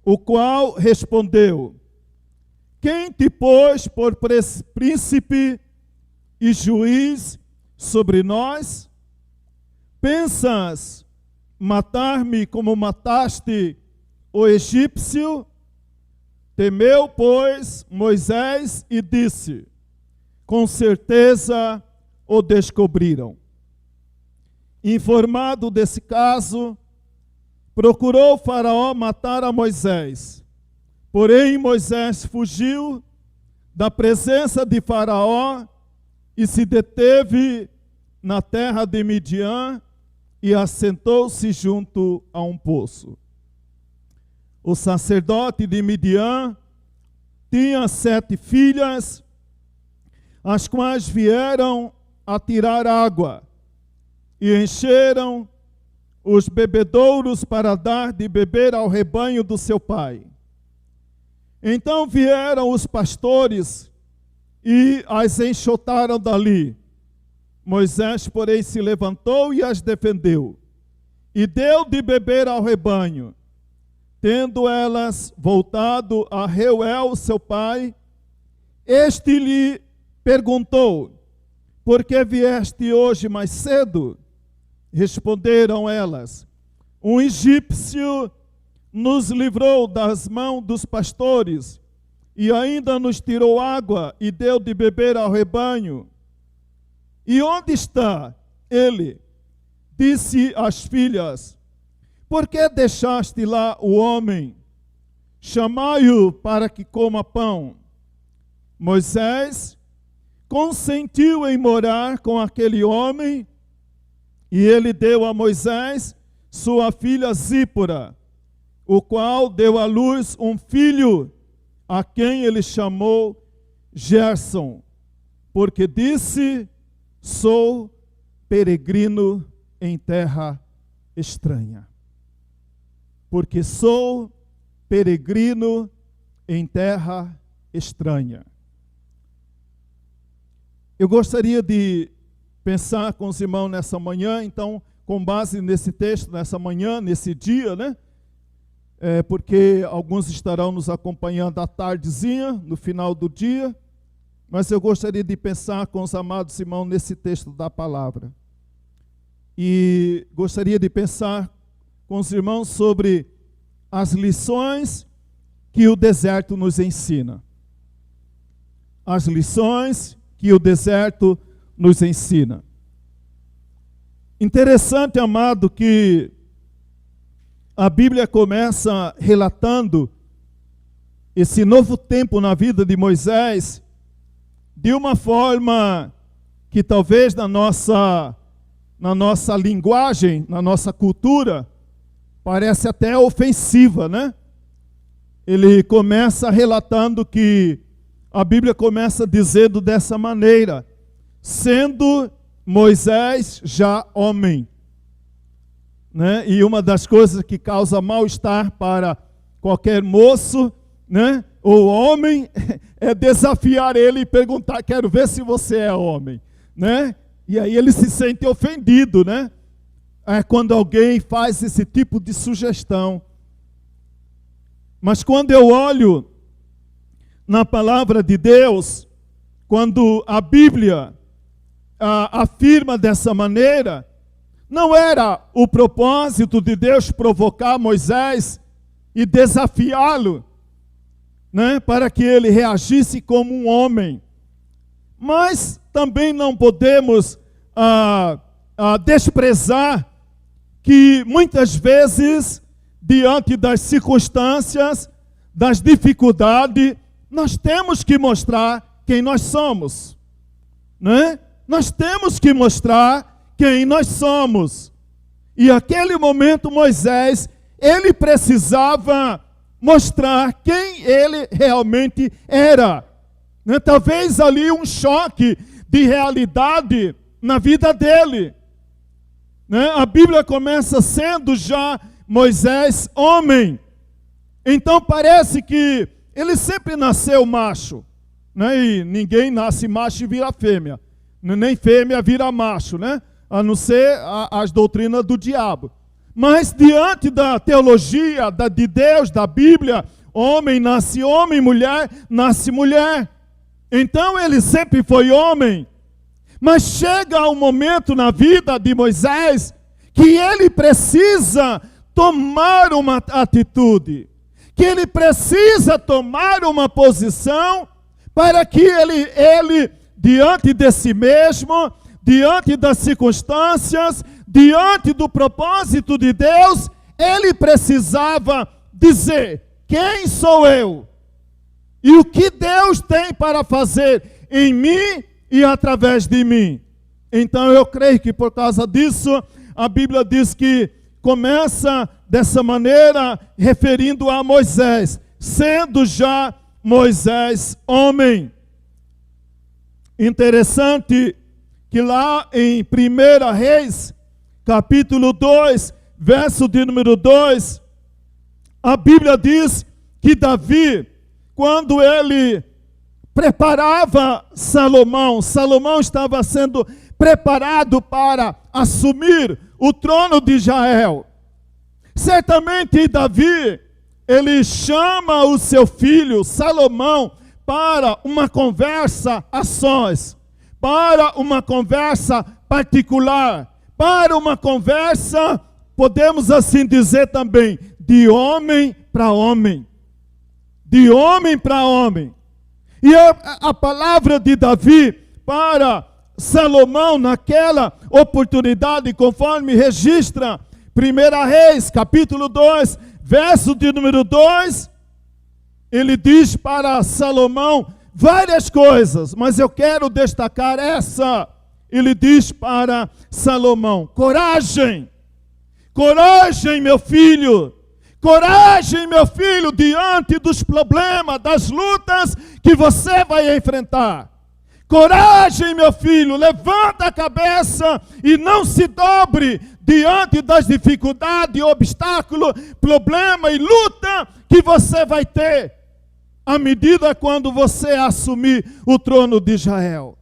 O qual respondeu: quem te pôs por príncipe e juiz sobre nós? Pensas matar-me como mataste o egípcio? Temeu, pois, Moisés e disse: com certeza o descobriram. Informado desse caso, procurou Faraó matar a Moisés. Porém, Moisés fugiu da presença de Faraó e se deteve na terra de Midian e assentou-se junto a um poço. O sacerdote de Midian tinha 7 filhas, as quais vieram a tirar água e encheram os bebedouros para dar de beber ao rebanho do seu pai. Então vieram os pastores e as enxotaram dali. Moisés, porém, se levantou e as defendeu, e deu de beber ao rebanho. Tendo elas voltado a Reuel, seu pai, este lhe perguntou: por que vieste hoje mais cedo? Responderam elas: um egípcio nos livrou das mãos dos pastores, e ainda nos tirou água e deu de beber ao rebanho. E onde está ele? Disse às filhas: por que deixaste lá o homem? Chamai-o para que coma pão. Moisés consentiu em morar com aquele homem, e ele deu a Moisés sua filha Zípora, o qual deu à luz um filho, a quem ele chamou Gerson, porque disse: sou peregrino em terra estranha. Porque sou peregrino em terra estranha. Eu gostaria de pensar com os irmãos nessa manhã, então, com base nesse texto, nessa manhã, nesse dia, né? Porque alguns estarão nos acompanhando à tardezinha, no final do dia, mas eu gostaria de pensar com os amados irmãos nesse texto da palavra. E gostaria de pensar com os irmãos sobre as lições que o deserto nos ensina. As lições que o deserto nos ensina. Interessante, amado, que a Bíblia começa relatando esse novo tempo na vida de Moisés de uma forma que talvez na nossa linguagem, na nossa cultura, parece até ofensiva, né? Ele começa relatando que a Bíblia começa dizendo dessa maneira: sendo Moisés já homem. Né? E uma das coisas que causa mal-estar para qualquer moço, né, ou homem, é desafiar ele e perguntar: quero ver se você é homem. Né? E aí ele se sente ofendido, né? Quando alguém faz esse tipo de sugestão. Mas quando eu olho na palavra de Deus, quando a Bíblia afirma dessa maneira, não era o propósito de Deus provocar Moisés e desafiá-lo, né, para que ele reagisse como um homem. Mas também não podemos desprezar que muitas vezes, diante das circunstâncias, das dificuldades, nós temos que mostrar quem nós somos, né? Nós temos que mostrar quem nós somos. E naquele momento Moisés, ele precisava mostrar quem ele realmente era. Né? Talvez ali um choque de realidade na vida dele. Né? A Bíblia começa sendo já Moisés homem. Então parece que ele sempre nasceu macho. Né? E ninguém nasce macho e vira fêmea. Nem fêmea vira macho, né? A não ser as doutrinas do diabo. Mas diante da teologia de Deus, da Bíblia, homem nasce homem, mulher nasce mulher. Então ele sempre foi homem. Mas chega um momento na vida de Moisés que ele precisa tomar uma atitude, que ele precisa tomar uma posição para que ele diante de si mesmo, diante das circunstâncias, diante do propósito de Deus, ele precisava dizer: quem sou eu? E o que Deus tem para fazer em mim e através de mim? Então eu creio que por causa disso, a Bíblia diz que começa dessa maneira, referindo a Moisés, sendo já Moisés homem. Interessante que lá em 1 Reis, capítulo 2, verso de número 2, a Bíblia diz que Davi, quando ele preparava Salomão estava sendo preparado para assumir o trono de Israel. Certamente Davi, ele chama o seu filho Salomão para uma conversa a sós, para uma conversa particular, para uma conversa, podemos assim dizer também, de homem para homem. De homem para homem. E a palavra de Davi para Salomão naquela oportunidade, conforme registra 1 Reis, capítulo 2, verso de número 2, ele diz para Salomão várias coisas, mas eu quero destacar essa. Ele diz para Salomão: coragem, coragem, meu filho. Coragem, meu filho, diante dos problemas, das lutas que você vai enfrentar. Coragem, meu filho, levanta a cabeça e não se dobre diante das dificuldades, obstáculos, problema e luta que você vai ter à medida quando você assumir o trono de Israel.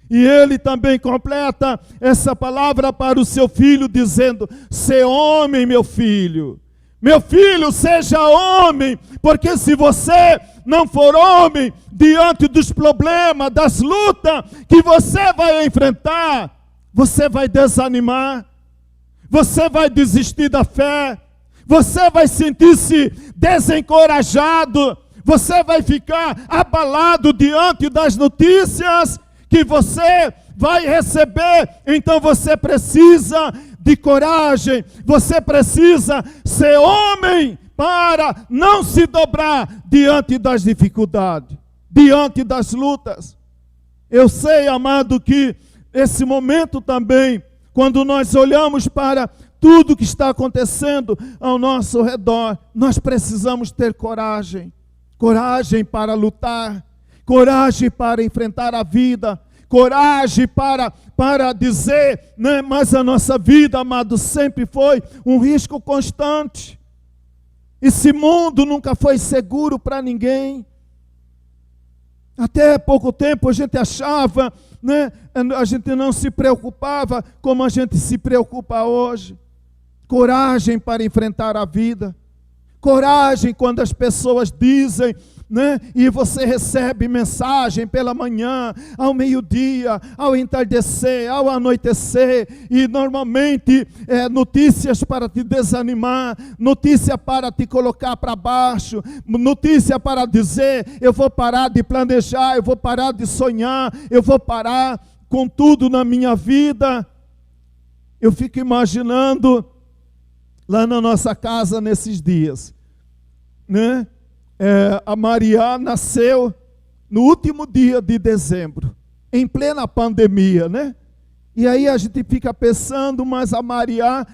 E ele também completa essa palavra para o seu filho dizendo: "Sê homem, meu filho. Meu filho, seja homem, porque se você não for homem, diante dos problemas, das lutas que você vai enfrentar, você vai desanimar, você vai desistir da fé, você vai sentir-se desencorajado, você vai ficar abalado diante das notícias que você vai receber. Então você precisa de coragem, você precisa ser homem para não se dobrar diante das dificuldades, diante das lutas. Eu sei, amado, que esse momento também, quando nós olhamos para tudo que está acontecendo ao nosso redor, nós precisamos ter coragem. Coragem para lutar, coragem para enfrentar a vida, coragem para dizer, né? Mas a nossa vida, amado, sempre foi um risco constante. Esse mundo nunca foi seguro para ninguém. Até pouco tempo a gente achava, né? A gente não se preocupava como a gente se preocupa hoje. Coragem para enfrentar a vida. Coragem quando as pessoas dizem, né? E você recebe mensagem pela manhã, ao meio-dia, ao entardecer, ao anoitecer, e normalmente notícias para te desanimar, notícia para te colocar para baixo, notícia para dizer: eu vou parar de planejar, eu vou parar de sonhar, eu vou parar com tudo na minha vida. Eu fico imaginando lá na nossa casa nesses dias, né? A Maria nasceu no último dia de dezembro, em plena pandemia, né? E aí a gente fica pensando, mas a Maria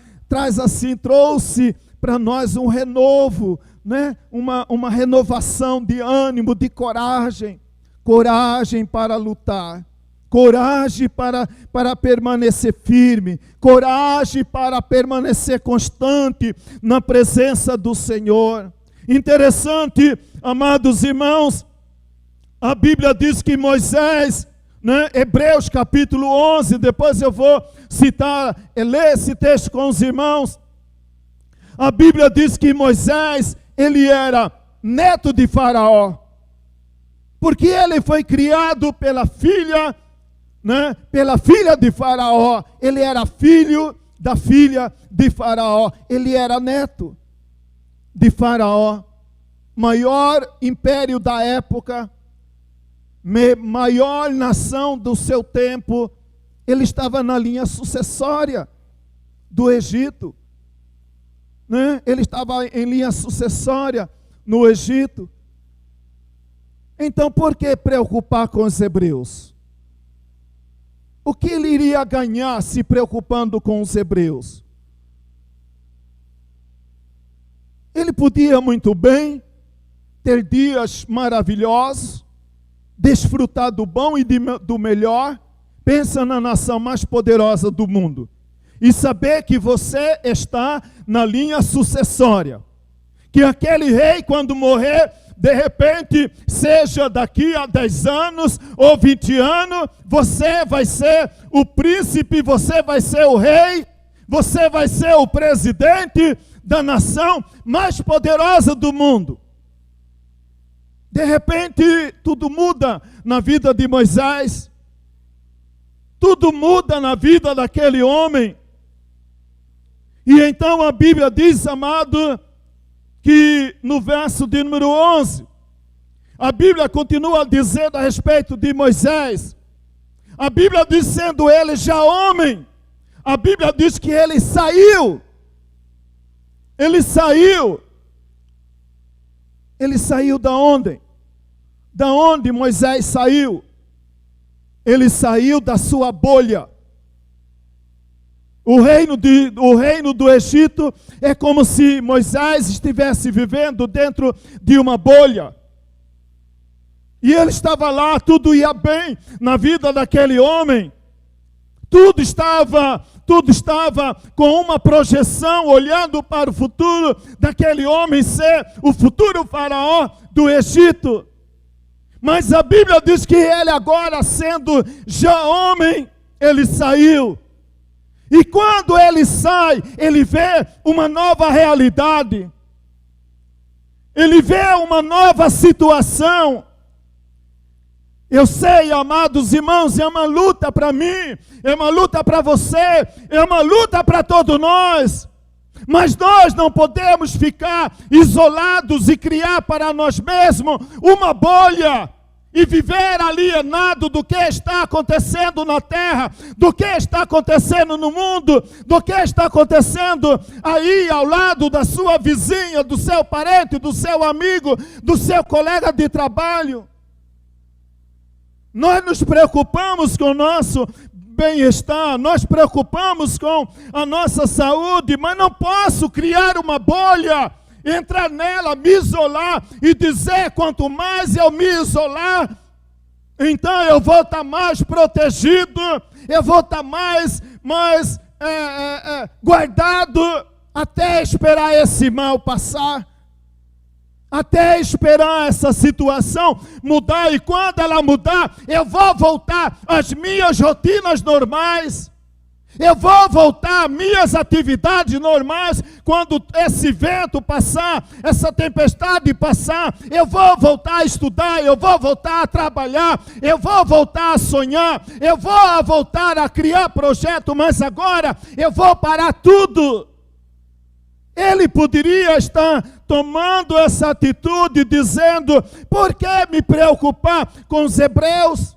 trouxe para nós um renovo, né? Uma renovação de ânimo, de coragem. Coragem para lutar, coragem para permanecer firme, coragem para permanecer constante na presença do Senhor. Interessante, amados irmãos, a Bíblia diz que Moisés, né, Hebreus capítulo 11, depois eu vou ler esse texto com os irmãos. A Bíblia diz que Moisés, ele era neto de Faraó, porque ele foi criado pela filha, né, pela filha de Faraó. Ele era filho da filha de Faraó, ele era neto de Faraó, maior império da época, maior nação do seu tempo. Ele estava na linha sucessória do Egito, né? Ele estava em linha sucessória no Egito. Então, por que preocupar com os hebreus? O que ele iria ganhar se preocupando com os hebreus? Ele podia muito bem ter dias maravilhosos, desfrutar do bom e do melhor. Pensa na nação mais poderosa do mundo e saber que você está na linha sucessória. Que aquele rei, quando morrer, de repente, seja daqui a 10 anos ou 20 anos, você vai ser o príncipe, você vai ser o rei, você vai ser o presidente da nação mais poderosa do mundo. De repente, tudo muda na vida de Moisés. Tudo muda na vida daquele homem. E então a Bíblia diz, amado, que no verso de número 11, a Bíblia continua dizendo a respeito de Moisés. A Bíblia diz, sendo ele já homem, a Bíblia diz que ele saiu. Ele saiu. Ele saiu da onde? Da onde Moisés saiu? Ele saiu da sua bolha. O reino do Egito é como se Moisés estivesse vivendo dentro de uma bolha. E ele estava lá, tudo ia bem na vida daquele homem. Tudo estava com uma projeção, olhando para o futuro daquele homem ser o futuro faraó do Egito. Mas a Bíblia diz que ele agora, sendo já homem, ele saiu. E quando ele sai, ele vê uma nova realidade. Ele vê uma nova situação. Eu sei, amados irmãos, é uma luta para mim, é uma luta para você, é uma luta para todos nós. Mas nós não podemos ficar isolados e criar para nós mesmos uma bolha e viver alienado do que está acontecendo na terra, do que está acontecendo no mundo, do que está acontecendo aí ao lado da sua vizinha, do seu parente, do seu amigo, do seu colega de trabalho. Nós nos preocupamos com o nosso bem-estar, nós preocupamos com a nossa saúde, mas não posso criar uma bolha, entrar nela, me isolar e dizer, quanto mais eu me isolar, então eu vou estar mais protegido, eu vou estar mais guardado, até esperar esse mal passar, até esperar essa situação mudar, e quando ela mudar, eu vou voltar às minhas rotinas normais, eu vou voltar às minhas atividades normais. Quando esse vento passar, essa tempestade passar, eu vou voltar a estudar, eu vou voltar a trabalhar, eu vou voltar a sonhar, eu vou voltar a criar projeto, mas agora eu vou parar tudo. Ele poderia estar tomando essa atitude, dizendo, por que me preocupar com os hebreus?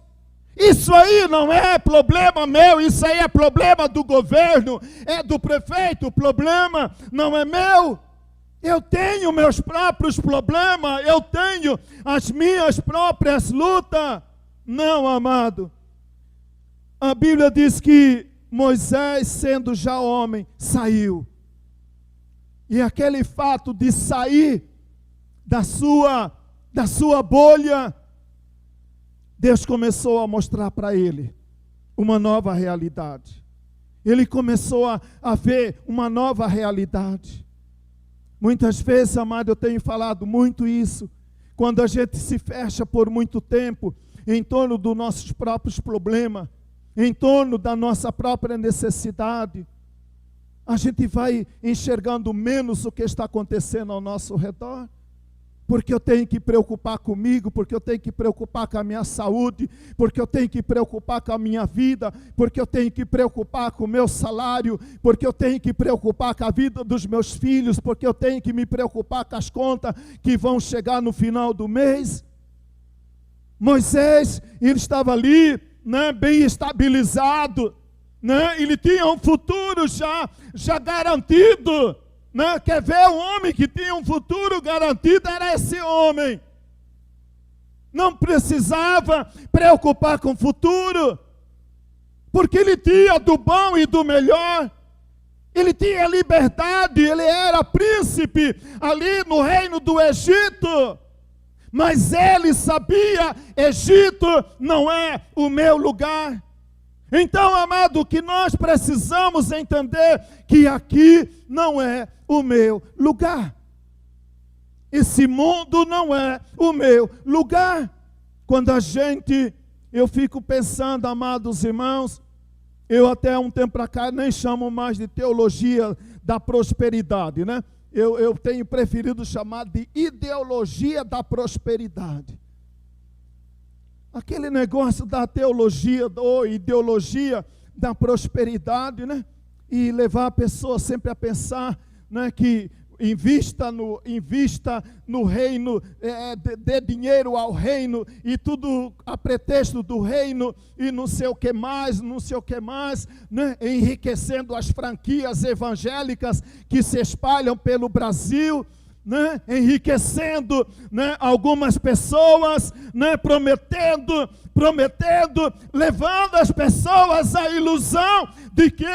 Isso aí não é problema meu, isso aí é problema do governo, é do prefeito, o problema não é meu. Eu tenho meus próprios problemas, eu tenho as minhas próprias lutas. Não, amado. A Bíblia diz que Moisés, sendo já homem, saiu. E aquele fato de sair da sua bolha, Deus começou a mostrar para ele uma nova realidade. Ele começou a ver uma nova realidade. Muitas vezes, amado, eu tenho falado muito isso. Quando a gente se fecha por muito tempo em torno dos nossos próprios problemas, em torno da nossa própria necessidade, a gente vai enxergando menos o que está acontecendo ao nosso redor. Porque eu tenho que preocupar comigo, porque eu tenho que preocupar com a minha saúde, porque eu tenho que preocupar com a minha vida, porque eu tenho que preocupar com o meu salário, porque eu tenho que preocupar com a vida dos meus filhos, porque eu tenho que me preocupar com as contas que vão chegar no final do mês. Moisés, ele estava ali, bem estabilizado, ele tinha um futuro já garantido. Quer ver um homem que tinha um futuro garantido? Era esse homem. Não precisava preocupar com o futuro. porque ele tinha do bom e do melhor. Ele tinha liberdade, ele era príncipe ali no reino do Egito. Mas ele sabia, Egito não é o meu lugar. Então, amado, o que nós precisamos entender que aqui não é o meu lugar. Esse mundo não é o meu lugar. Quando eu fico pensando, amados irmãos, eu até um tempo para cá nem chamo mais de teologia da prosperidade, né? Eu tenho preferido chamar de ideologia da prosperidade. Aquele negócio da teologia ou ideologia da prosperidade, né? E levar a pessoa sempre a pensar, né, que invista no reino, dê dinheiro ao reino, e tudo a pretexto do reino, e não sei o que mais, né? Enriquecendo as franquias evangélicas que se espalham pelo Brasil, né? Enriquecendo, né, algumas pessoas, né, prometendo, levando as pessoas à ilusão de que,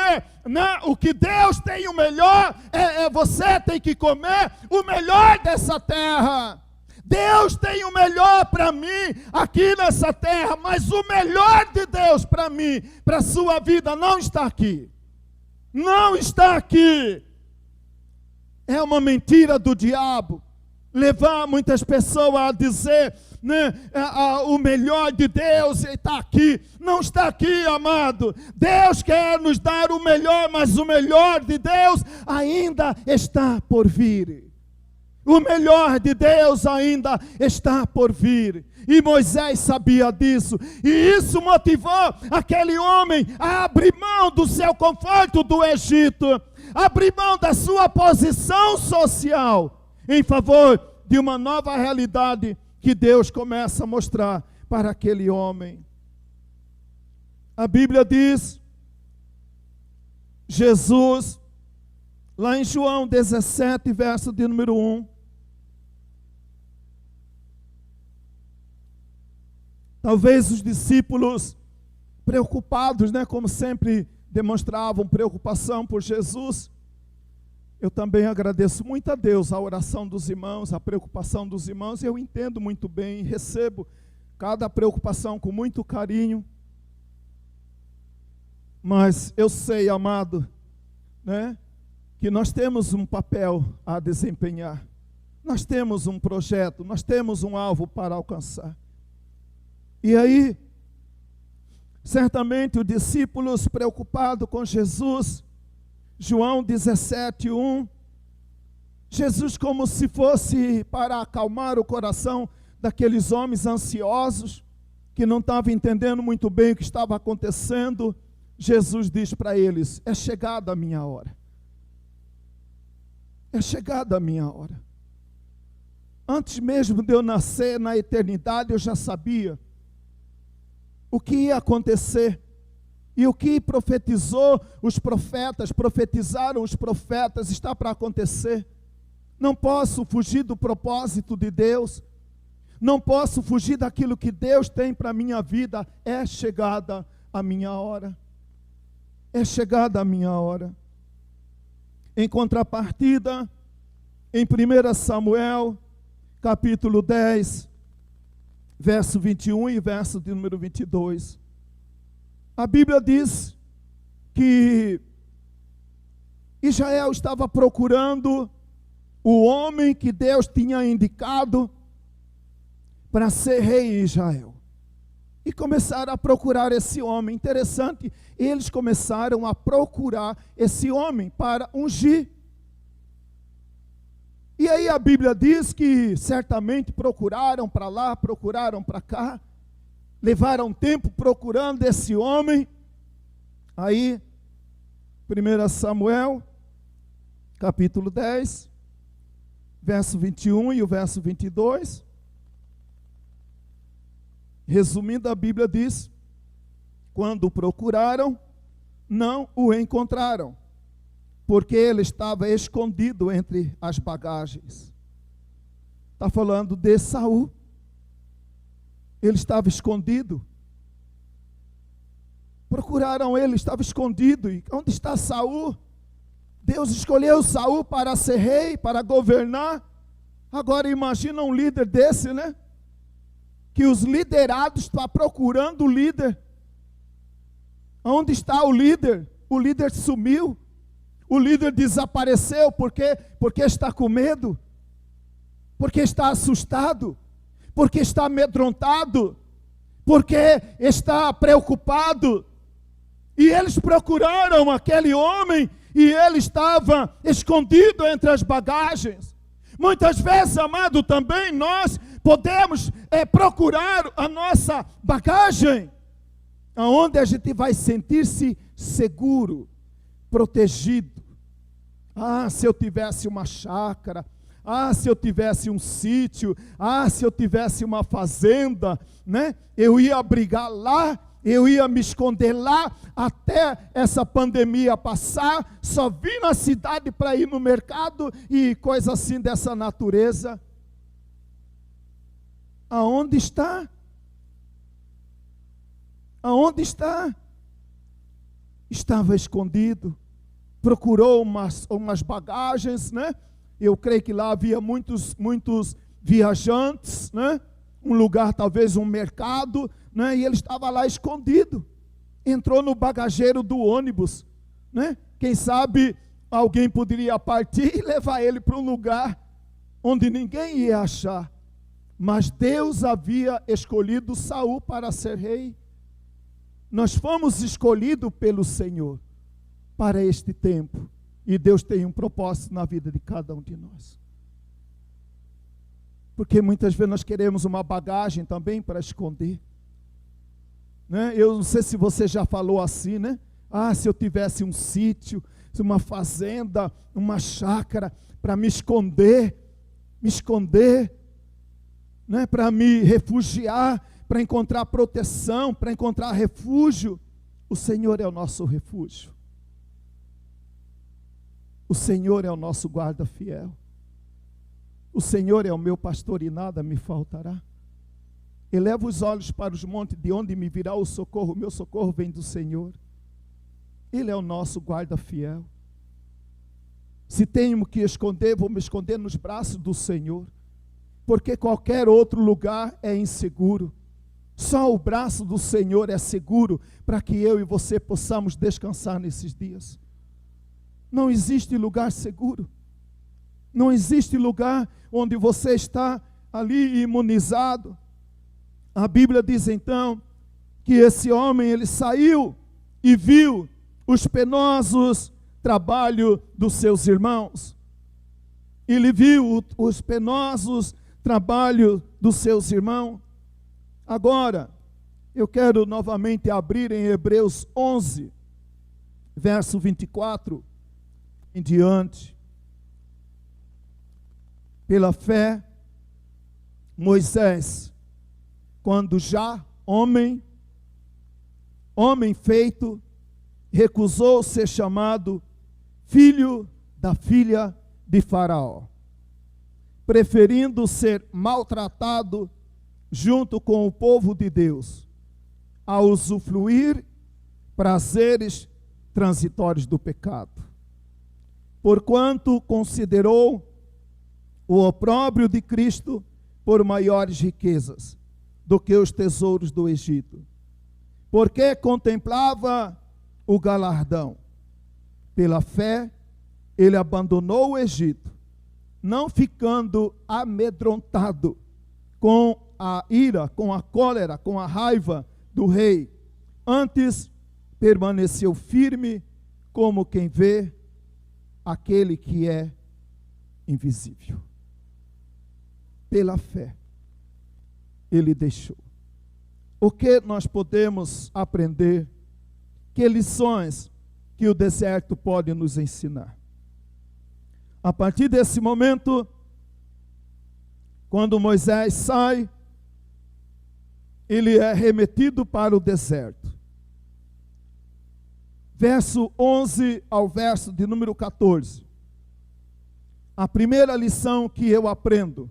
né, o que Deus tem o melhor, você tem que comer o melhor dessa terra. Deus tem o melhor para mim aqui nessa terra, mas o melhor de Deus para mim, para a sua vida, não está aqui. Não está aqui. É uma mentira do diabo levar muitas pessoas a dizer, né, o melhor de Deus está aqui. Não está aqui, amado. Deus quer nos dar o melhor, mas o melhor de Deus ainda está por vir. O melhor de Deus ainda está por vir. E Moisés sabia disso. E isso motivou aquele homem a abrir mão do seu conforto do Egito, abrir mão da sua posição social, em favor de uma nova realidade que Deus começa a mostrar para aquele homem. A Bíblia diz, Jesus, lá em João 17, verso de número 1, talvez os discípulos preocupados, né, como sempre demonstravam preocupação por Jesus. Eu também agradeço muito a Deus a oração dos irmãos, a preocupação dos irmãos. Eu entendo muito bem, recebo cada preocupação com muito carinho. Mas eu sei, amado, né, que nós temos um papel a desempenhar. Nós temos um projeto, nós temos um alvo para alcançar. E aí, certamente os discípulos preocupados com Jesus, João 17, 1, Jesus, como se fosse para acalmar o coração daqueles homens ansiosos, que não estavam entendendo muito bem o que estava acontecendo, Jesus diz para eles, é chegada a minha hora. É chegada a minha hora. Antes mesmo de eu nascer na eternidade, eu já sabia o que ia acontecer. E o que profetizaram os profetas, está para acontecer. Não posso fugir do propósito de Deus. Não posso fugir daquilo que Deus tem para a minha vida. É chegada a minha hora. É chegada a minha hora. Em contrapartida, em 1 Samuel, capítulo 10, verso 21 e verso de número 22. A Bíblia diz que Israel estava procurando o homem que Deus tinha indicado para ser rei em Israel. E começaram a procurar esse homem. Interessante, eles começaram a procurar esse homem para ungir. E aí a Bíblia diz que certamente procuraram para lá, procuraram para cá, levaram tempo procurando esse homem. Aí, 1 Samuel, capítulo 10, verso 21 e o verso 22. Resumindo, a Bíblia diz, quando o procuraram, não o encontraram, porque ele estava escondido entre as bagagens. Está falando de Saul. Ele estava escondido. Procuraram ele, estava escondido. E onde está Saul? Deus escolheu Saul para ser rei, para governar. Agora imagina um líder desse, né? Que os liderados estão procurando o líder. Onde está o líder? O líder sumiu. O líder desapareceu porque está com medo. Porque está assustado. Porque está amedrontado. Porque está preocupado. E eles procuraram aquele homem e ele estava escondido entre as bagagens. Muitas vezes, amado, também nós podemos procurar a nossa bagagem, onde a gente vai sentir-se seguro, protegido. Ah, se eu tivesse uma chácara, ah, se eu tivesse um sítio, ah, se eu tivesse uma fazenda, né? Eu ia abrigar lá, eu ia me esconder lá até essa pandemia passar, só vim na cidade para ir no mercado e coisa assim dessa natureza. Aonde está? Aonde está? Estava escondido, procurou umas bagagens, né? Eu creio que lá havia muitos viajantes, né? Um lugar, talvez um mercado, né? E ele estava lá escondido. Entrou no bagageiro do ônibus, né? Quem sabe alguém poderia partir e levar ele para um lugar onde ninguém ia achar. Mas Deus havia escolhido Saul para ser rei. Nós fomos escolhidos pelo Senhor para este tempo. E Deus tem um propósito na vida de cada um de nós. Porque muitas vezes nós queremos uma bagagem também para esconder. Né? Eu não sei se você já falou assim, né? Ah, se eu tivesse um sítio, uma fazenda, uma chácara, para me esconder, né? Para me refugiar, para encontrar proteção, para encontrar refúgio. O Senhor é o nosso refúgio. O Senhor é o nosso guarda fiel. O Senhor é o meu pastor e nada me faltará. Eleva os olhos para os montes, de onde me virá o socorro. O meu socorro vem do Senhor. Ele é o nosso guarda fiel. Se tenho que esconder, vou me esconder nos braços do Senhor. Porque qualquer outro lugar é inseguro. Só o braço do Senhor é seguro para que eu e você possamos descansar nesses dias. Não existe lugar seguro. Não existe lugar onde você está ali imunizado. A Bíblia diz então que esse homem, ele saiu e viu os penosos trabalhos dos seus irmãos. Ele viu os penosos trabalhos dos seus irmãos. Agora, eu quero novamente abrir em Hebreus 11, verso 24 em diante. Pela fé, Moisés, quando já homem feito, recusou ser chamado filho da filha de Faraó, preferindo ser maltratado junto com o povo de Deus, a usufruir prazeres transitórios do pecado. Porquanto considerou o opróbrio de Cristo por maiores riquezas do que os tesouros do Egito, porque contemplava o galardão. Pela fé, ele abandonou o Egito, não ficando amedrontado com a ira, com a cólera, com a raiva do rei. Antes, permaneceu firme como quem vê aquele que é invisível. Pela fé, ele deixou. O que nós podemos aprender? Que lições que o deserto pode nos ensinar? A partir desse momento, quando Moisés sai, ele é remetido para o deserto. Verso 11 ao verso de número 14. A primeira lição que eu aprendo,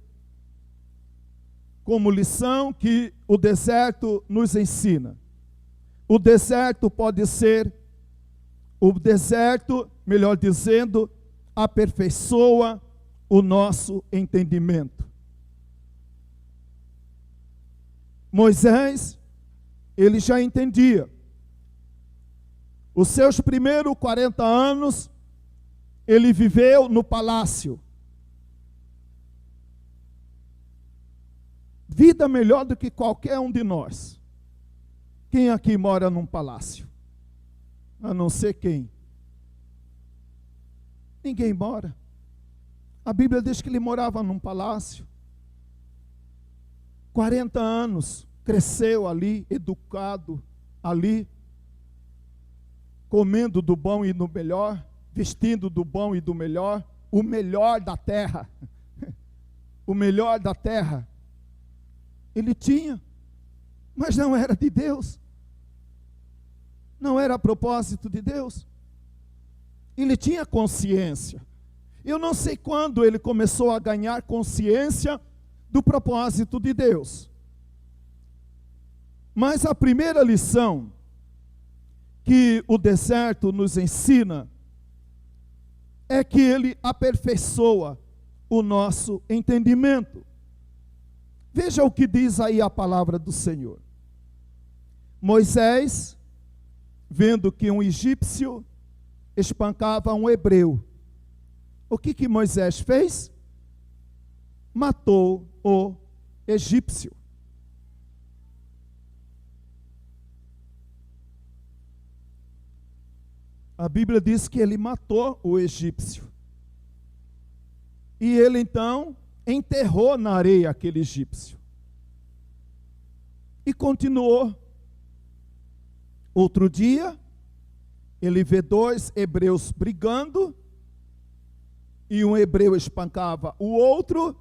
como lição que o deserto nos ensina. o deserto pode ser, o deserto, melhor dizendo, aperfeiçoa o nosso entendimento. Moisés, ele já entendia. Os seus primeiros 40 anos, ele viveu no palácio. Vida melhor do que qualquer um de nós. Quem aqui mora num palácio? A não ser quem? Ninguém mora. A Bíblia diz que ele morava num palácio. 40 anos, cresceu ali, educado ali, comendo do bom e do melhor, vestindo do bom e do melhor, o melhor da terra. O melhor da terra. Ele tinha, mas não era de Deus. Não era a propósito de Deus. Ele tinha consciência. Eu não sei quando ele começou a ganhar consciência do propósito de Deus. Mas a primeira lição que o deserto nos ensina é que ele aperfeiçoa o nosso entendimento. Veja o que diz aí a palavra do Senhor. Moisés, vendo que um egípcio espancava um hebreu, o que Moisés fez? Matou o egípcio. A Bíblia diz que ele matou o egípcio. E ele então enterrou na areia aquele egípcio. E continuou. Outro dia, ele vê 2 hebreus brigando, e um hebreu espancava o outro,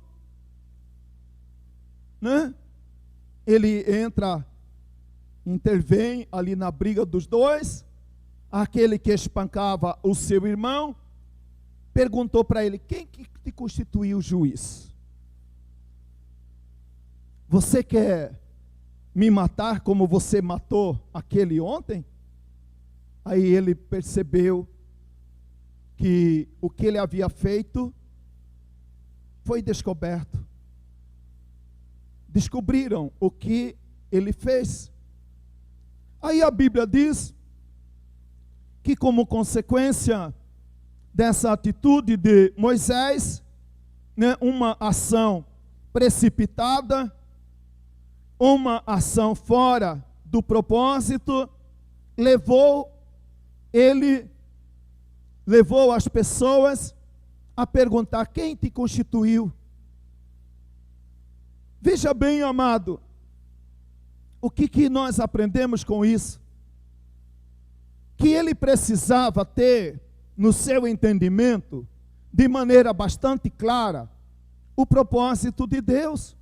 né? Ele intervém ali na briga dos dois. Aquele que espancava o seu irmão perguntou para ele: quem que te constituiu juiz? Você quer me matar como você matou aquele ontem? Aí ele percebeu que o que ele havia feito foi descoberto. Descobriram o que ele fez. Aí a Bíblia diz que, como consequência dessa atitude de Moisés, né, uma ação precipitada, uma ação fora do propósito, levou as pessoas a perguntar: quem te constituiu? Veja bem, amado, o que nós aprendemos com isso? Que ele precisava ter no seu entendimento, de maneira bastante clara, o propósito de Deus.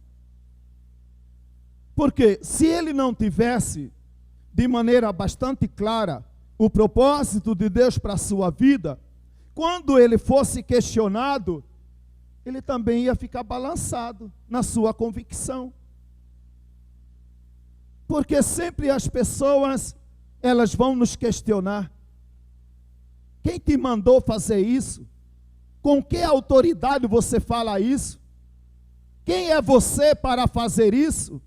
Porque se ele não tivesse de maneira bastante clara o propósito de Deus para a sua vida, quando ele fosse questionado, ele também ia ficar balançado na sua convicção. Porque sempre as pessoas, elas vão nos questionar: quem te mandou fazer isso? Com que autoridade você fala isso? Quem é você para fazer isso?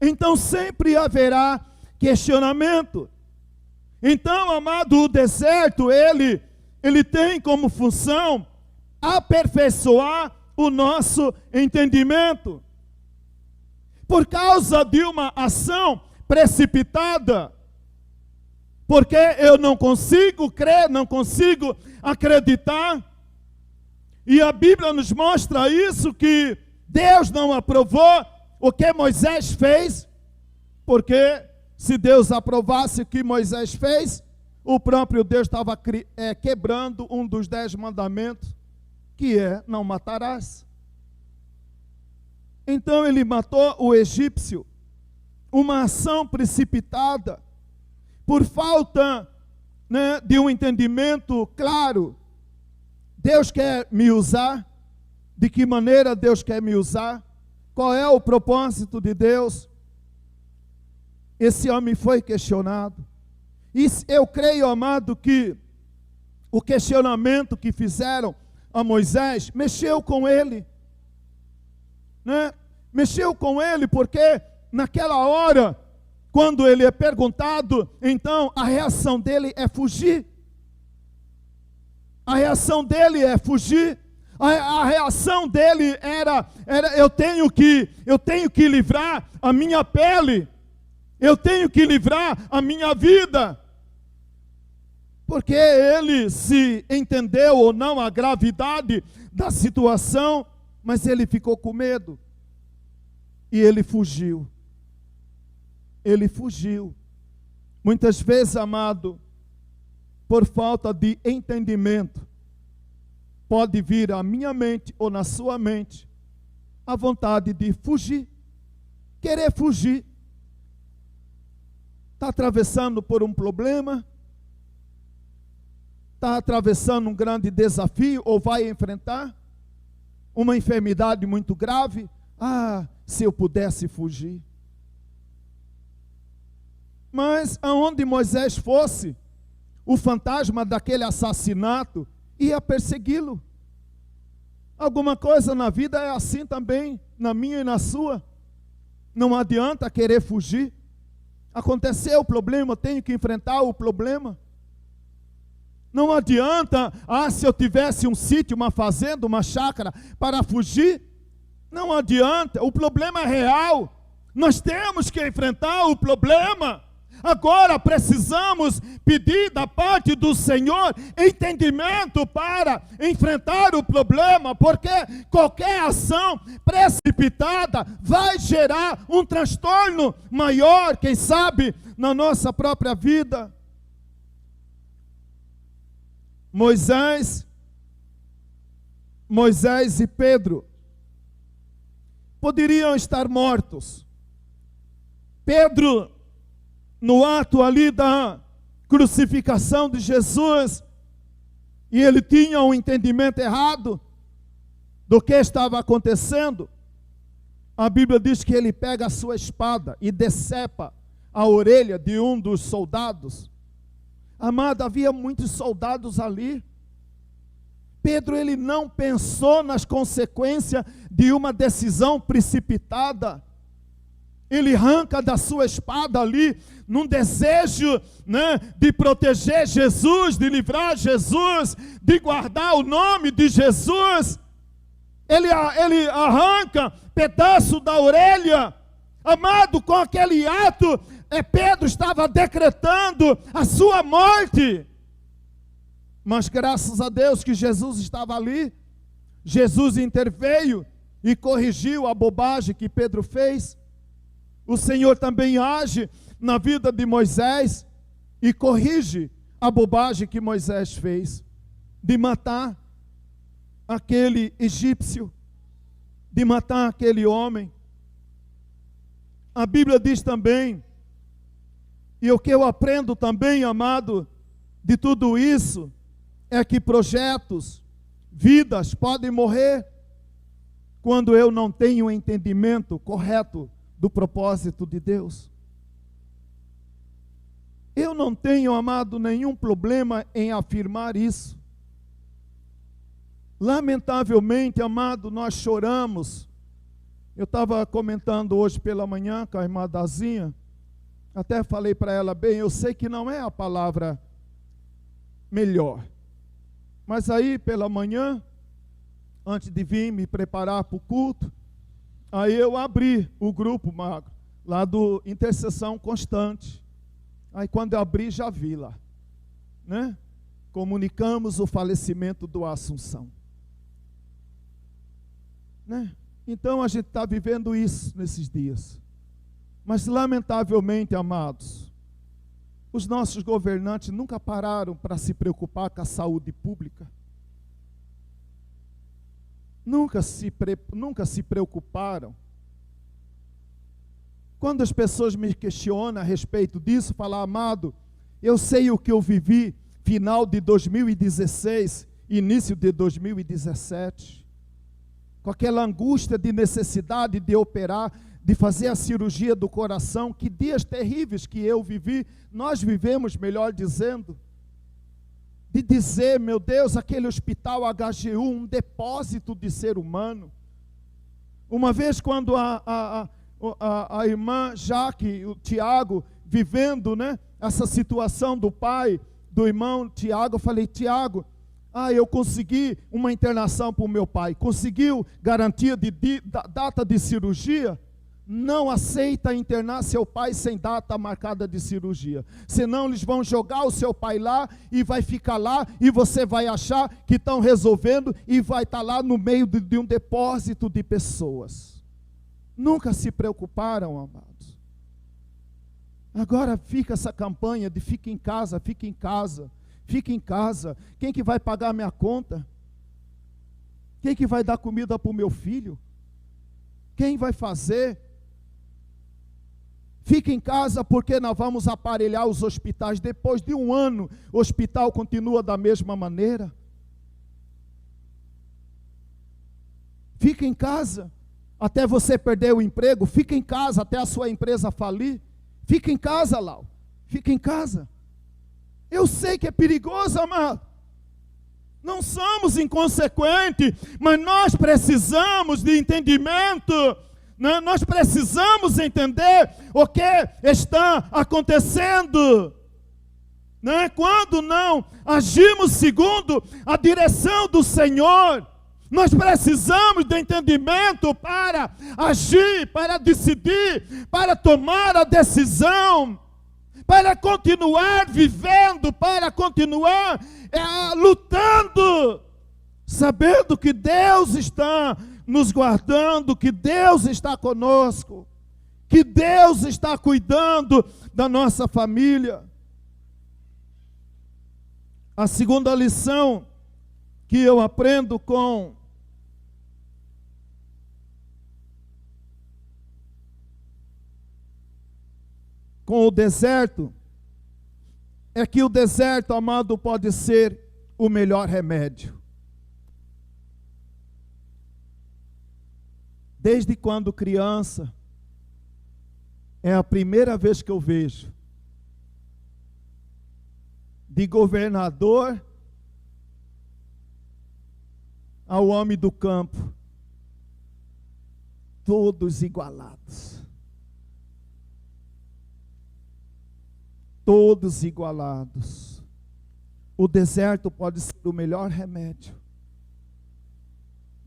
Então sempre haverá questionamento. Então, amado, o deserto, ele tem como função aperfeiçoar o nosso entendimento. Por causa de uma ação precipitada, porque eu não consigo crer, não consigo acreditar. E a Bíblia nos mostra isso, que Deus não aprovou o que Moisés fez, porque se Deus aprovasse o que Moisés fez, o próprio Deus estava quebrando um dos 10 mandamentos, que é: não matarás. Então ele matou o egípcio, uma ação precipitada, por falta, né, de um entendimento claro. Deus quer me usar? De que maneira Deus quer me usar? Qual é o propósito de Deus? esse homem foi questionado. E eu creio, amado, que o questionamento que fizeram a Moisés mexeu com ele, né? Mexeu com ele porque naquela hora, quando ele é perguntado, então a reação dele é fugir. A reação dele é fugir. A reação dele era eu tenho que livrar a minha pele. Eu tenho que livrar a minha vida. Porque ele se entendeu ou não a gravidade da situação, mas ele ficou com medo. E ele fugiu. Ele fugiu. Muitas vezes, amado, por falta de entendimento, pode vir à minha mente ou na sua mente a vontade de fugir, querer fugir. Está atravessando por um problema, está atravessando um grande desafio ou vai enfrentar uma enfermidade muito grave. Ah, se eu pudesse fugir. Mas aonde Moisés fosse, o fantasma daquele assassinato ia persegui-lo. Alguma coisa na vida é assim também, na minha e na sua. Não adianta querer fugir. Aconteceu o problema, eu tenho que enfrentar o problema. Não adianta, se eu tivesse um sítio, uma fazenda, uma chácara para fugir. Não adianta, o problema é real. Nós temos que enfrentar o problema. Agora precisamos pedir da parte do Senhor entendimento para enfrentar o problema, porque qualquer ação precipitada vai gerar um transtorno maior, quem sabe, na nossa própria vida. Moisés e Pedro poderiam estar mortos. Pedro, no ato ali da crucificação de Jesus, e ele tinha um entendimento errado do que estava acontecendo, a Bíblia diz que ele pega a sua espada e decepa a orelha de um dos soldados. Amado, havia muitos soldados ali. Pedro, ele não pensou nas consequências de uma decisão precipitada. Ele arranca da sua espada ali, num desejo, de proteger Jesus, de livrar Jesus, de guardar o nome de Jesus. Ele arranca pedaço da orelha. Amado, com aquele ato, Pedro estava decretando a sua morte. Mas graças a Deus que Jesus estava ali. Jesus interveio e corrigiu a bobagem que Pedro fez. O Senhor também age na vida de Moisés e corrige a bobagem que Moisés fez, de matar aquele egípcio, de matar aquele homem. A Bíblia diz também, e o que eu aprendo também, amado, de tudo isso, é que projetos, vidas podem morrer quando eu não tenho o entendimento correto do propósito de Deus. Eu não tenho, amado, nenhum problema em afirmar isso. Lamentavelmente, amado, nós choramos. Eu estava comentando hoje pela manhã com a irmã Dazinha, até falei para ela, bem, eu sei que não é a palavra melhor, mas aí pela manhã, antes de vir me preparar para o culto, aí eu abri o grupo, Magro, lá do Intercessão Constante. Aí quando eu abri, já vi lá, comunicamos o falecimento do Assunção. Então a gente está vivendo isso nesses dias. Mas lamentavelmente, amados, os nossos governantes nunca pararam para se preocupar com a saúde pública. Nunca se preocuparam. Quando as pessoas me questionam a respeito disso, falam, amado, eu sei o que eu vivi final de 2016, início de 2017, com aquela angústia de necessidade de operar de fazer a cirurgia do coração. Que dias terríveis que eu vivi, nós vivemos, melhor dizendo, de dizer, meu Deus, aquele hospital HGU, um depósito de ser humano. Uma vez quando a irmã Jaque, o Tiago, vivendo, né, essa situação do pai, do irmão Tiago, eu falei, Tiago, eu consegui uma internação para o meu pai. Conseguiu garantia de data de cirurgia? Não aceita internar seu pai sem data marcada de cirurgia. Senão eles vão jogar o seu pai lá e vai ficar lá e você vai achar que estão resolvendo e vai estar lá no meio de um depósito de pessoas. Nunca se preocuparam, amados. Agora fica essa campanha de fica em casa, fica em casa. Fica em casa. Quem que vai pagar a minha conta? Quem que vai dar comida para o meu filho? Quem vai fazer? Fica em casa porque nós vamos aparelhar os hospitais. Depois de um ano, o hospital continua da mesma maneira. Fica em casa até você perder o emprego. Fica em casa até a sua empresa falir. Fica em casa, Lau. Fica em casa. Eu sei que é perigoso, amado. Não somos inconsequentes, mas nós precisamos de entendimento. Né? Nós precisamos entender o que está acontecendo. Né? Quando não agimos segundo a direção do Senhor, nós precisamos de entendimento para agir, para decidir, para tomar a decisão, para continuar vivendo, para continuar lutando, sabendo que Deus está nos guardando, que Deus está conosco, que Deus está cuidando da nossa família. A segunda lição que eu aprendo com o deserto, é que o deserto, amado, pode ser o melhor remédio. Desde quando criança, é a primeira vez que eu vejo, de governador ao homem do campo, todos igualados. Todos igualados. O deserto pode ser o melhor remédio.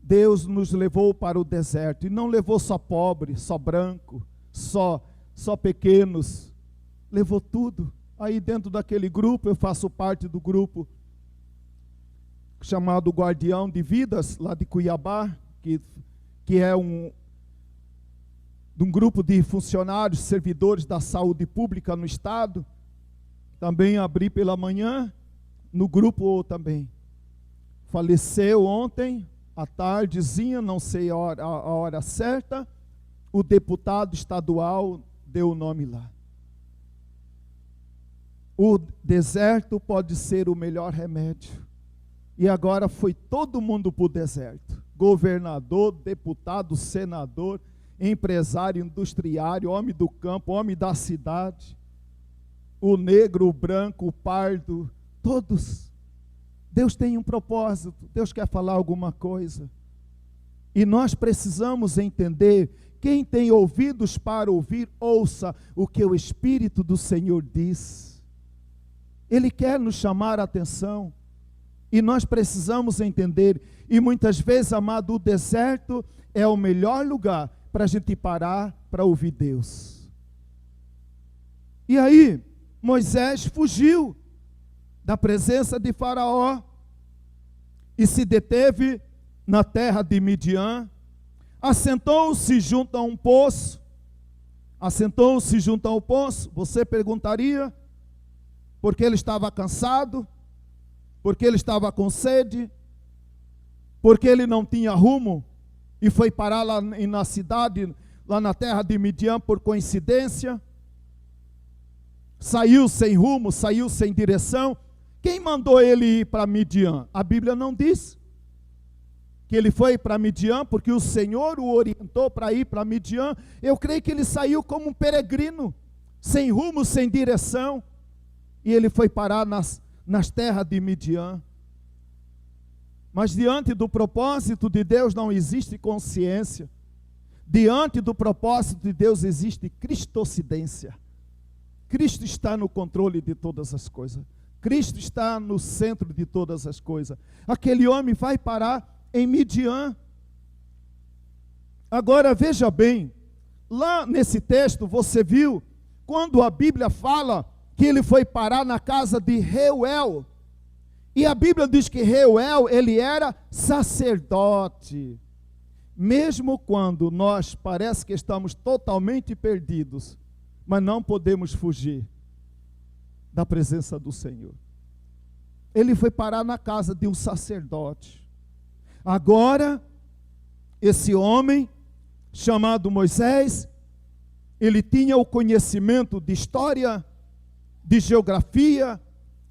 Deus nos levou para o deserto, e não levou só pobre, só branco, só pequenos, levou tudo. Aí dentro daquele grupo, eu faço parte do grupo chamado Guardião de Vidas, lá de Cuiabá, que é de um grupo de funcionários, servidores da saúde pública no estado. Também abri pela manhã, no grupo também. Faleceu ontem, à tardezinha, não sei a hora certa, o deputado estadual deu o nome lá. O deserto pode ser o melhor remédio. E agora foi todo mundo para o deserto. Governador, deputado, senador, empresário, industriário, homem do campo, homem da cidade. O negro, o branco, o pardo, todos. Deus tem um propósito, Deus quer falar alguma coisa. E nós precisamos entender, quem tem ouvidos para ouvir, ouça o que o Espírito do Senhor diz. Ele quer nos chamar a atenção. E nós precisamos entender, e muitas vezes, amado, o deserto é o melhor lugar para a gente parar para ouvir Deus. E aí, Moisés fugiu da presença de Faraó e se deteve na terra de Midian, assentou-se junto a um poço. Assentou-se junto ao poço, você perguntaria, porque ele estava cansado, porque ele estava com sede, porque ele não tinha rumo e foi parar lá na cidade, lá na terra de Midian por coincidência. Saiu sem rumo, saiu sem direção. Quem mandou ele ir para Midian? A Bíblia não diz que ele foi para Midian, porque o Senhor o orientou para ir para Midian. Eu creio que ele saiu como um peregrino, sem rumo, sem direção, e ele foi parar nas terras de Midian. Mas diante do propósito de Deus não existe consciência. Diante do propósito de Deus existe cristocidência. Cristo está no controle de todas as coisas. Cristo está no centro de todas as coisas. Aquele homem vai parar em Midian. Agora veja bem, lá nesse texto você viu, quando a Bíblia fala que ele foi parar na casa de Reuel. E a Bíblia diz que Reuel, ele era sacerdote. Mesmo quando nós parece que estamos totalmente perdidos, mas não podemos fugir da presença do Senhor. Ele foi parar na casa de um sacerdote. Agora, esse homem, chamado Moisés, ele tinha o conhecimento de história, de geografia,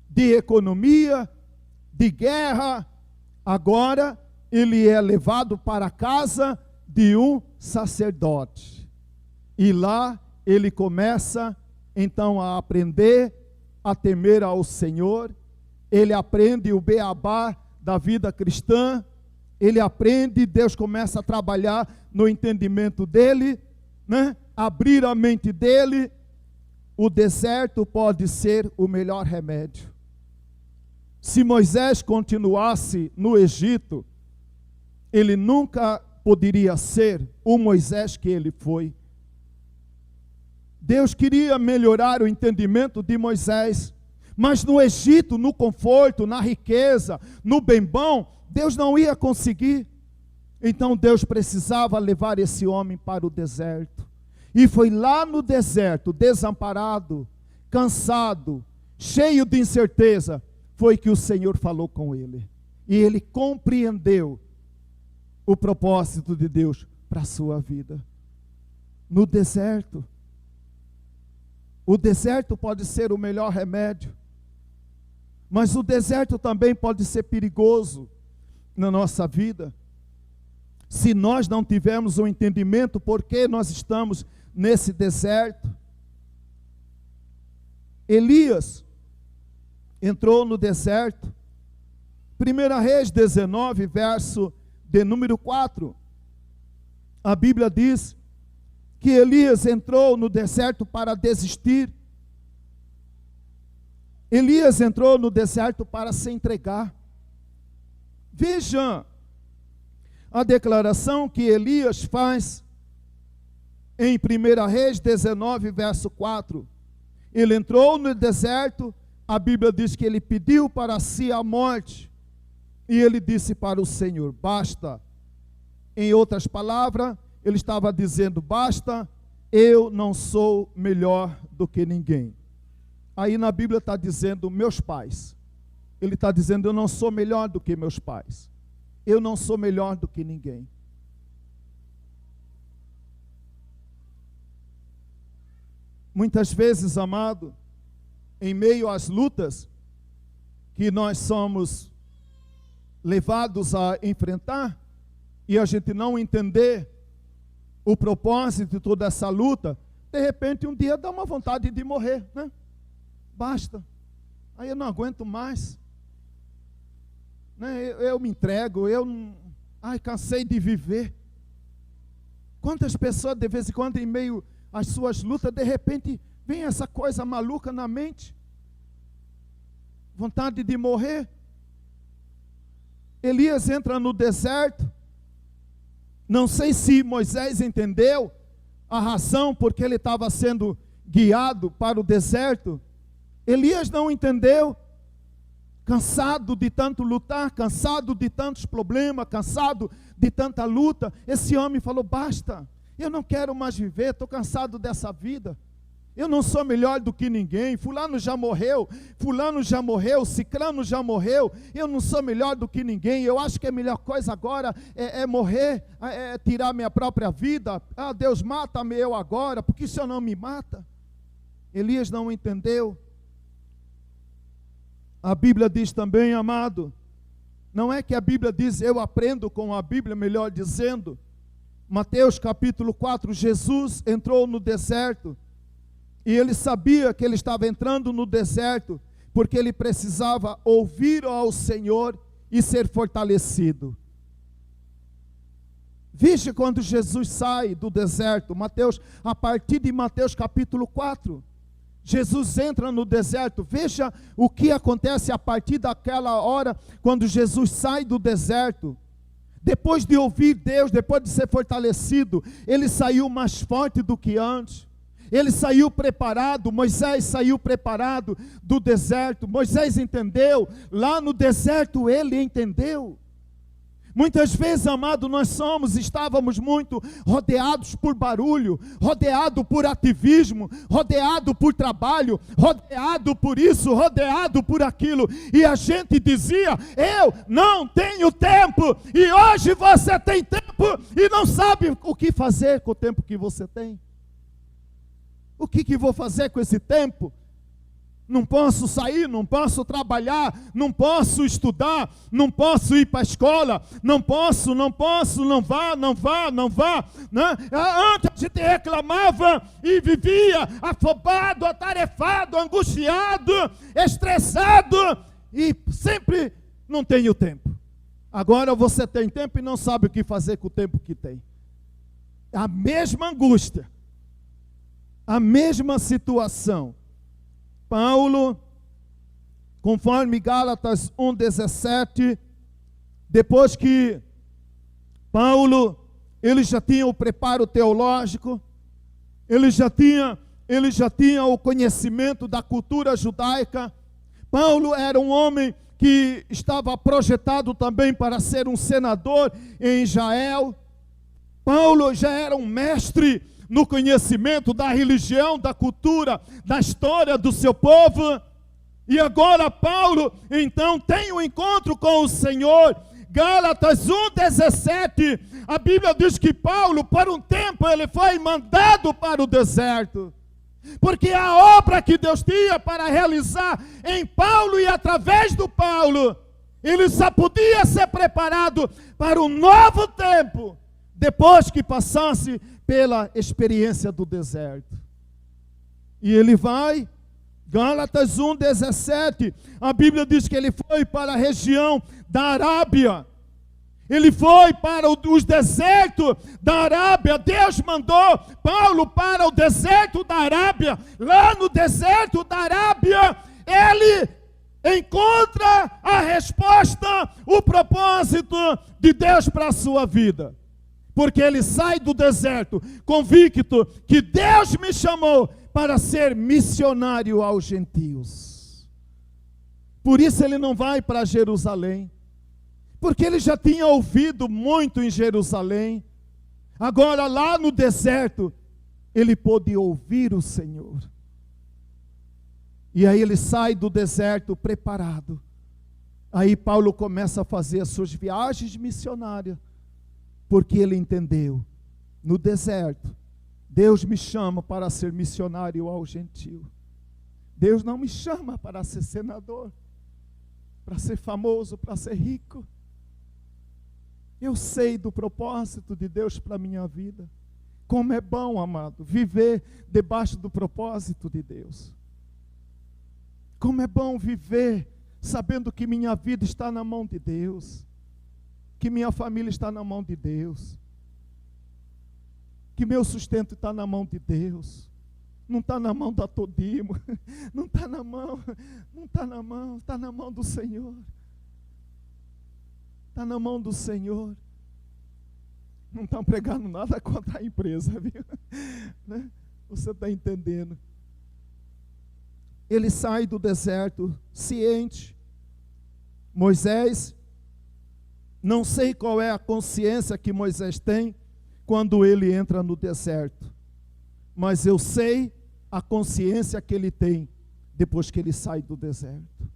de economia, de guerra. Agora, ele é levado para a casa de um sacerdote. E lá, ele começa, então, a aprender a temer ao Senhor. Ele aprende o beabá da vida cristã. Ele aprende, Deus começa a trabalhar no entendimento dele, né? Abrir a mente dele. O deserto pode ser o melhor remédio. Se Moisés continuasse no Egito, ele nunca poderia ser o Moisés que ele foi. Deus queria melhorar o entendimento de Moisés, mas no Egito, no conforto, na riqueza, no bem bom, Deus não ia conseguir. Então Deus precisava levar esse homem para o deserto. E foi lá no deserto, desamparado, cansado, cheio de incerteza, foi que o Senhor falou com ele. E ele compreendeu o propósito de Deus para a sua vida. No deserto. O deserto pode ser o melhor remédio. Mas o deserto também pode ser perigoso na nossa vida. Se nós não tivermos um entendimento por que nós estamos nesse deserto. Elias entrou no deserto. 1 Reis 19, verso de número 4. A Bíblia diz que Elias entrou no deserto para desistir. Elias entrou no deserto para se entregar. Veja a declaração que Elias faz em 1 Reis 19, verso 4. Ele entrou no deserto, a Bíblia diz que ele pediu para si a morte, e ele disse para o Senhor, basta. Em outras palavras, ele estava dizendo, basta, eu não sou melhor do que ninguém. Aí na Bíblia está dizendo, meus pais. Ele está dizendo, eu não sou melhor do que meus pais. Eu não sou melhor do que ninguém. Muitas vezes, amado, em meio às lutas que nós somos levados a enfrentar, e a gente não entender o propósito de toda essa luta, de repente um dia dá uma vontade de morrer, né? Basta. Aí eu não aguento mais. Né? Eu me entrego, cansei de viver. Quantas pessoas de vez em quando em meio às suas lutas, de repente vem essa coisa maluca na mente, vontade de morrer. Elias entra no deserto. Não sei se Moisés entendeu a razão porque ele estava sendo guiado para o deserto. Elias não entendeu. Cansado de tanto lutar, cansado de tantos problemas, cansado de tanta luta, esse homem falou, basta, eu não quero mais viver, estou cansado dessa vida. Eu não sou melhor do que ninguém, fulano já morreu, ciclano já morreu, eu não sou melhor do que ninguém, eu acho que a melhor coisa agora é morrer, é tirar minha própria vida. Deus, mata-me eu agora, porque o Senhor não me mata. Elias não entendeu. A Bíblia diz também, amado, Não é que a Bíblia diz, eu aprendo com a Bíblia, melhor dizendo. Mateus capítulo 4, Jesus entrou no deserto. E ele sabia que ele estava entrando no deserto, porque ele precisava ouvir ao Senhor e ser fortalecido. Veja quando Jesus sai do deserto, a partir de Mateus capítulo 4. Jesus entra no deserto. Veja o que acontece a partir daquela hora, quando Jesus sai do deserto. Depois de ouvir Deus, depois de ser fortalecido, ele saiu mais forte do que antes. Ele saiu preparado, Moisés saiu preparado do deserto. Moisés entendeu, lá no deserto ele entendeu. Muitas vezes, amado, estávamos muito rodeados por barulho, rodeado por ativismo, rodeado por trabalho, rodeado por isso, rodeado por aquilo. E a gente dizia, eu não tenho tempo. E hoje você tem tempo e não sabe o que fazer com o tempo que você tem. O que vou fazer com esse tempo? Não posso sair, não posso trabalhar, não posso estudar, não posso ir para a escola, não posso, não vá. Né? Antes a gente reclamava e vivia afobado, atarefado, angustiado, estressado e sempre não tenho tempo. Agora você tem tempo e não sabe o que fazer com o tempo que tem. A mesma angústia, a mesma situação. Paulo, conforme Gálatas 1,17, depois que Paulo, ele já tinha o preparo teológico, ele já tinha o conhecimento da cultura judaica. Paulo era um homem que estava projetado também para ser um senador em Israel. Paulo já era um mestre no conhecimento da religião, da cultura, da história do seu povo. E agora Paulo, então, tem um encontro com o Senhor. Gálatas 1,17, a Bíblia diz que Paulo, por um tempo, ele foi mandado para o deserto. Porque a obra que Deus tinha para realizar em Paulo e através do Paulo, ele só podia ser preparado para um novo tempo, depois que passasse pela experiência do deserto. E ele vai, Gálatas 1,17, a Bíblia diz que ele foi para a região da Arábia. Ele foi para os desertos da Arábia. Deus mandou Paulo para o deserto da Arábia. Lá no deserto da Arábia, ele encontra a resposta, o propósito de Deus para a sua vida. Porque ele sai do deserto convicto que Deus me chamou para ser missionário aos gentios. Por isso ele não vai para Jerusalém, porque ele já tinha ouvido muito em Jerusalém. Agora lá no deserto, ele pôde ouvir o Senhor. E aí ele sai do deserto preparado. Aí Paulo começa a fazer as suas viagens missionárias. Porque ele entendeu, no deserto, Deus me chama para ser missionário ao gentio. Deus não me chama para ser senador, para ser famoso, para ser rico. Eu sei do propósito de Deus para a minha vida. Como é bom, amado, viver debaixo do propósito de Deus. Como é bom viver sabendo que minha vida está na mão de Deus. Que minha família está na mão de Deus, que meu sustento está na mão de Deus, não está na mão da Todimo, não está na mão, está na mão do Senhor, está na mão do Senhor. Não estão pregando nada contra a empresa, viu? Né? Você está entendendo? Ele sai do deserto ciente. Moisés, não sei qual é a consciência que Moisés tem quando ele entra no deserto, mas eu sei a consciência que ele tem depois que ele sai do deserto.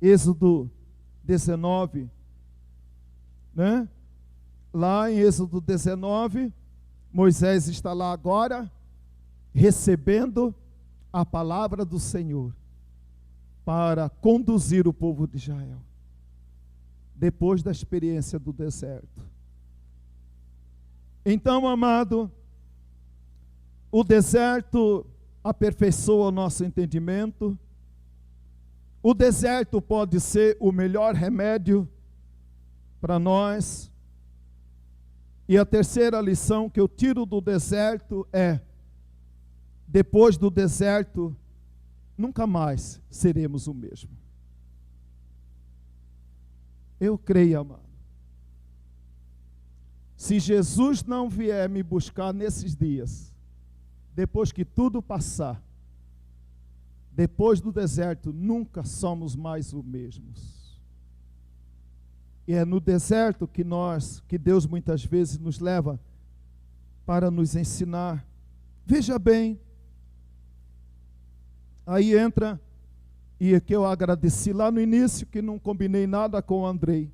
Êxodo 19, né? Lá em Êxodo 19, Moisés está lá agora, recebendo a palavra do Senhor. para conduzir o povo de Israel, depois da experiência do deserto. Então, amado, o deserto aperfeiçoa o nosso entendimento. O deserto pode ser o melhor remédio para nós. E a terceira lição que eu tiro do deserto é: depois do deserto, nunca mais seremos o mesmo. Eu creio, amado. Se Jesus não vier me buscar nesses dias, depois que tudo passar, depois do deserto, nunca somos mais os mesmos. E é no deserto que Deus muitas vezes nos leva para nos ensinar. Veja bem, aí entra, e que eu agradeci lá no início, que não combinei nada com o Andrei.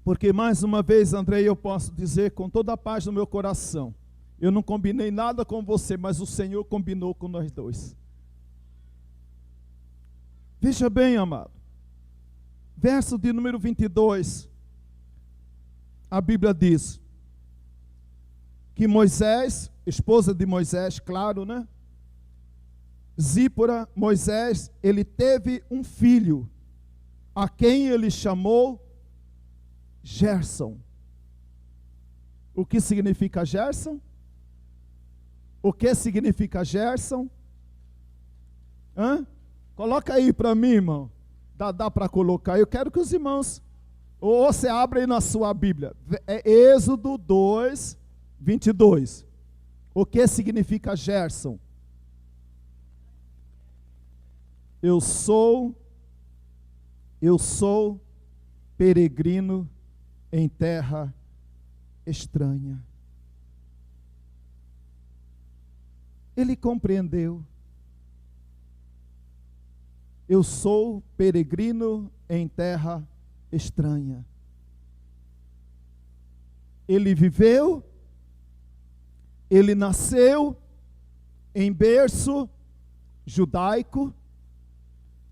Porque mais uma vez, Andrei, eu posso dizer com toda a paz no meu coração, eu não combinei nada com você, mas o Senhor combinou com nós dois. Veja bem, amado, verso de número 22, a Bíblia diz que Moisés, esposa de Moisés, claro, né? Zípora, Moisés, ele teve um filho, a quem ele chamou Gerson. O que significa Gerson? O que significa Gerson? Coloca aí para mim, irmão. Dá para colocar. Eu quero que os irmãos, ou você abra aí na sua Bíblia. É Êxodo 2, 22. O que significa Gerson? Eu sou peregrino em terra estranha. Ele compreendeu. Eu sou peregrino em terra estranha. Ele viveu, ele nasceu em berço judaico,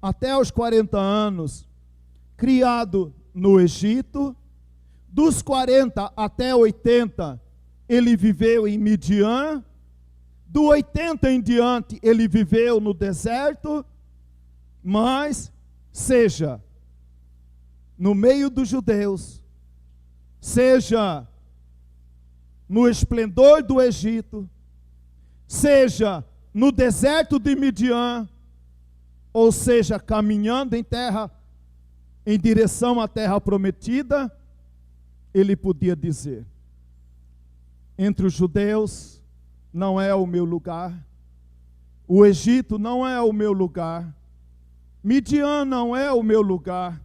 até os 40 anos, criado no Egito. Dos 40 até 80, ele viveu em Midian. Do 80 em diante, ele viveu no deserto. Mas, seja no meio dos judeus, seja no esplendor do Egito, seja no deserto de Midian, ou seja, caminhando em direção à terra prometida, ele podia dizer: entre os judeus não é o meu lugar, o Egito não é o meu lugar, Midian não é o meu lugar,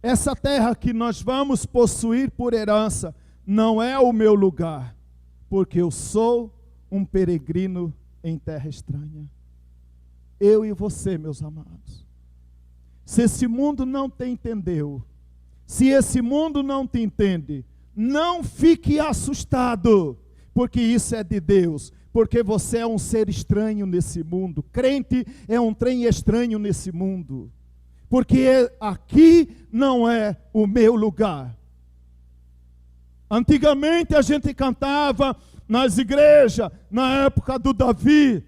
essa terra que nós vamos possuir por herança não é o meu lugar, porque eu sou um peregrino em terra estranha. Eu e você, meus amados. Se esse mundo não te entendeu, se esse mundo não te entende, não fique assustado, porque isso é de Deus, porque você é um ser estranho nesse mundo. Crente é um trem estranho nesse mundo, porque aqui não é o meu lugar. Antigamente a gente cantava nas igrejas, na época do Davi,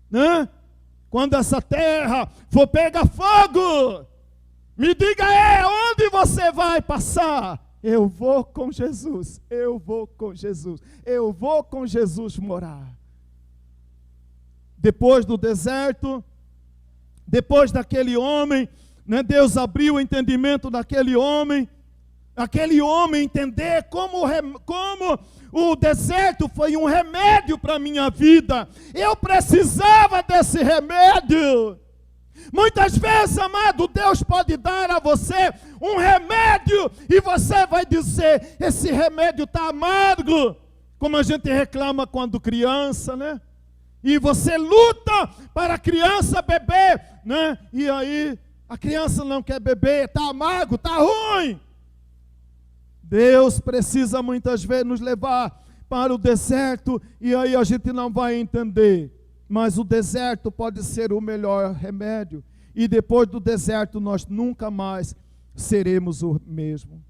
né? Quando essa terra for pegar fogo, me diga onde você vai passar. Eu vou com Jesus, eu vou com Jesus, eu vou com Jesus morar. Depois do deserto, depois daquele homem, né, Deus abriu o entendimento daquele homem, entender como o deserto foi um remédio para a minha vida. Eu precisava desse remédio. Muitas vezes, amado, Deus pode dar a você um remédio e você vai dizer: esse remédio está amargo, como a gente reclama quando criança, né? E você luta para a criança beber, né? E aí a criança não quer beber, está amargo, está ruim. Deus precisa muitas vezes nos levar para o deserto, e aí a gente não vai entender. Mas o deserto pode ser o melhor remédio. E depois do deserto nós nunca mais seremos o mesmo.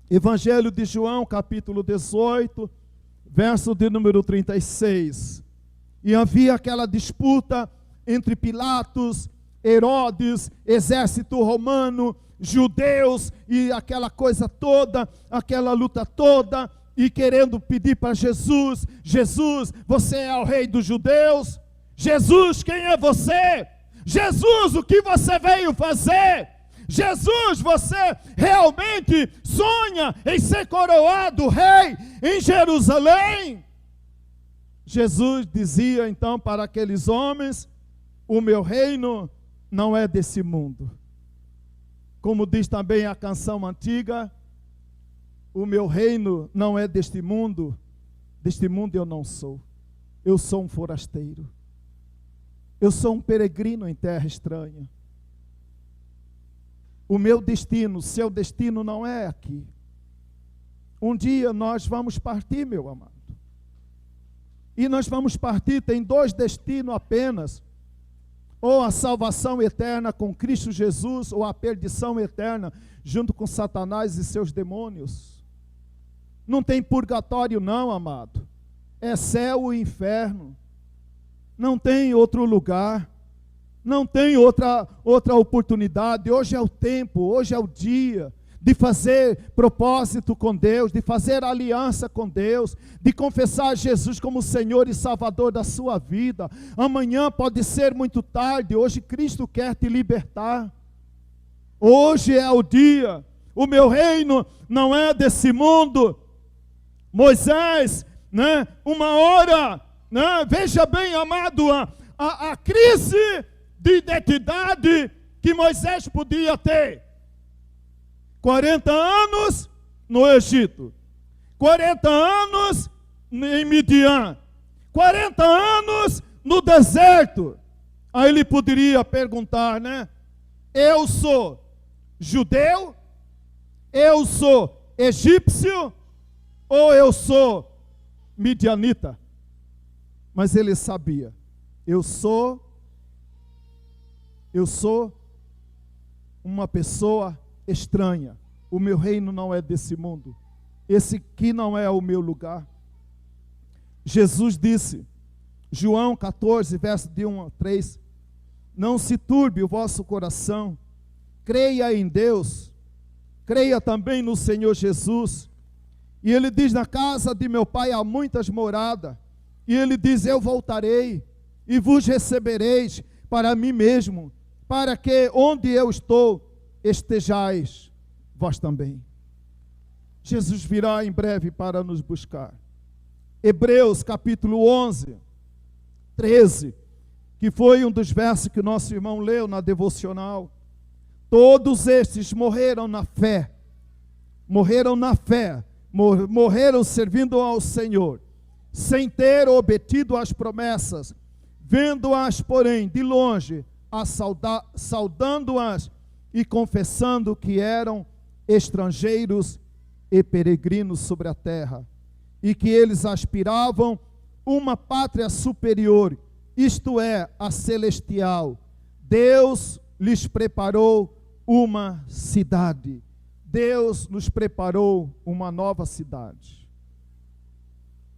Evangelho de João, capítulo 18, verso de número 36. E havia aquela disputa entre Pilatos, Herodes, exército romano, judeus, e aquela coisa toda, aquela luta toda, e querendo pedir para Jesus: Jesus, você é o rei dos judeus? Jesus, quem é você? Jesus, o que você veio fazer? Jesus, você realmente sonha em ser coroado rei em Jerusalém? Jesus dizia então para aqueles homens: o meu reino não é desse mundo. Como diz também a canção antiga: o meu reino não é deste mundo eu não sou. Eu sou um forasteiro. Eu sou um peregrino em terra estranha. O meu destino, o seu destino não é aqui. Um dia nós vamos partir, meu amado. E nós vamos partir, tem dois destinos apenas: ou a salvação eterna com Cristo Jesus, ou a perdição eterna junto com Satanás e seus demônios. Não tem purgatório não, amado. É céu e inferno. Não tem outro lugar. Não tem outra oportunidade. Hoje é o tempo, hoje é o dia de fazer propósito com Deus, de fazer aliança com Deus, de confessar Jesus como Senhor e Salvador da sua vida. Amanhã pode ser muito tarde. Hoje Cristo quer te libertar. Hoje é o dia. O meu reino não é desse mundo. Moisés, né, uma hora, né, veja bem, amado, a crise de identidade que Moisés podia ter. 40 anos no Egito, 40 anos em Midian, 40 anos no deserto. Aí ele poderia perguntar, né? Eu sou judeu? Eu sou egípcio? Ou eu sou midianita? Mas ele sabia: eu sou uma pessoa estranha. O meu reino não é desse mundo. Esse aqui não é o meu lugar. Jesus disse, João 14, verso de 1 a 3, não se turbe o vosso coração, creia em Deus, creia também no Senhor Jesus. E ele diz: na casa de meu pai há muitas moradas. E ele diz: eu voltarei e vos recebereis para mim mesmo, para que onde eu estou, estejais vós também. Jesus virá em breve para nos buscar. Hebreus capítulo 11, 13, que foi um dos versos que o nosso irmão leu na devocional. Todos estes morreram na fé, morreram servindo ao Senhor, sem ter obtido as promessas, vendo-as, porém, de longe, saudando-as e confessando que eram estrangeiros e peregrinos sobre a terra, e que eles aspiravam uma pátria superior, isto é, a celestial. Deus lhes preparou uma cidade. Deus nos preparou uma nova cidade,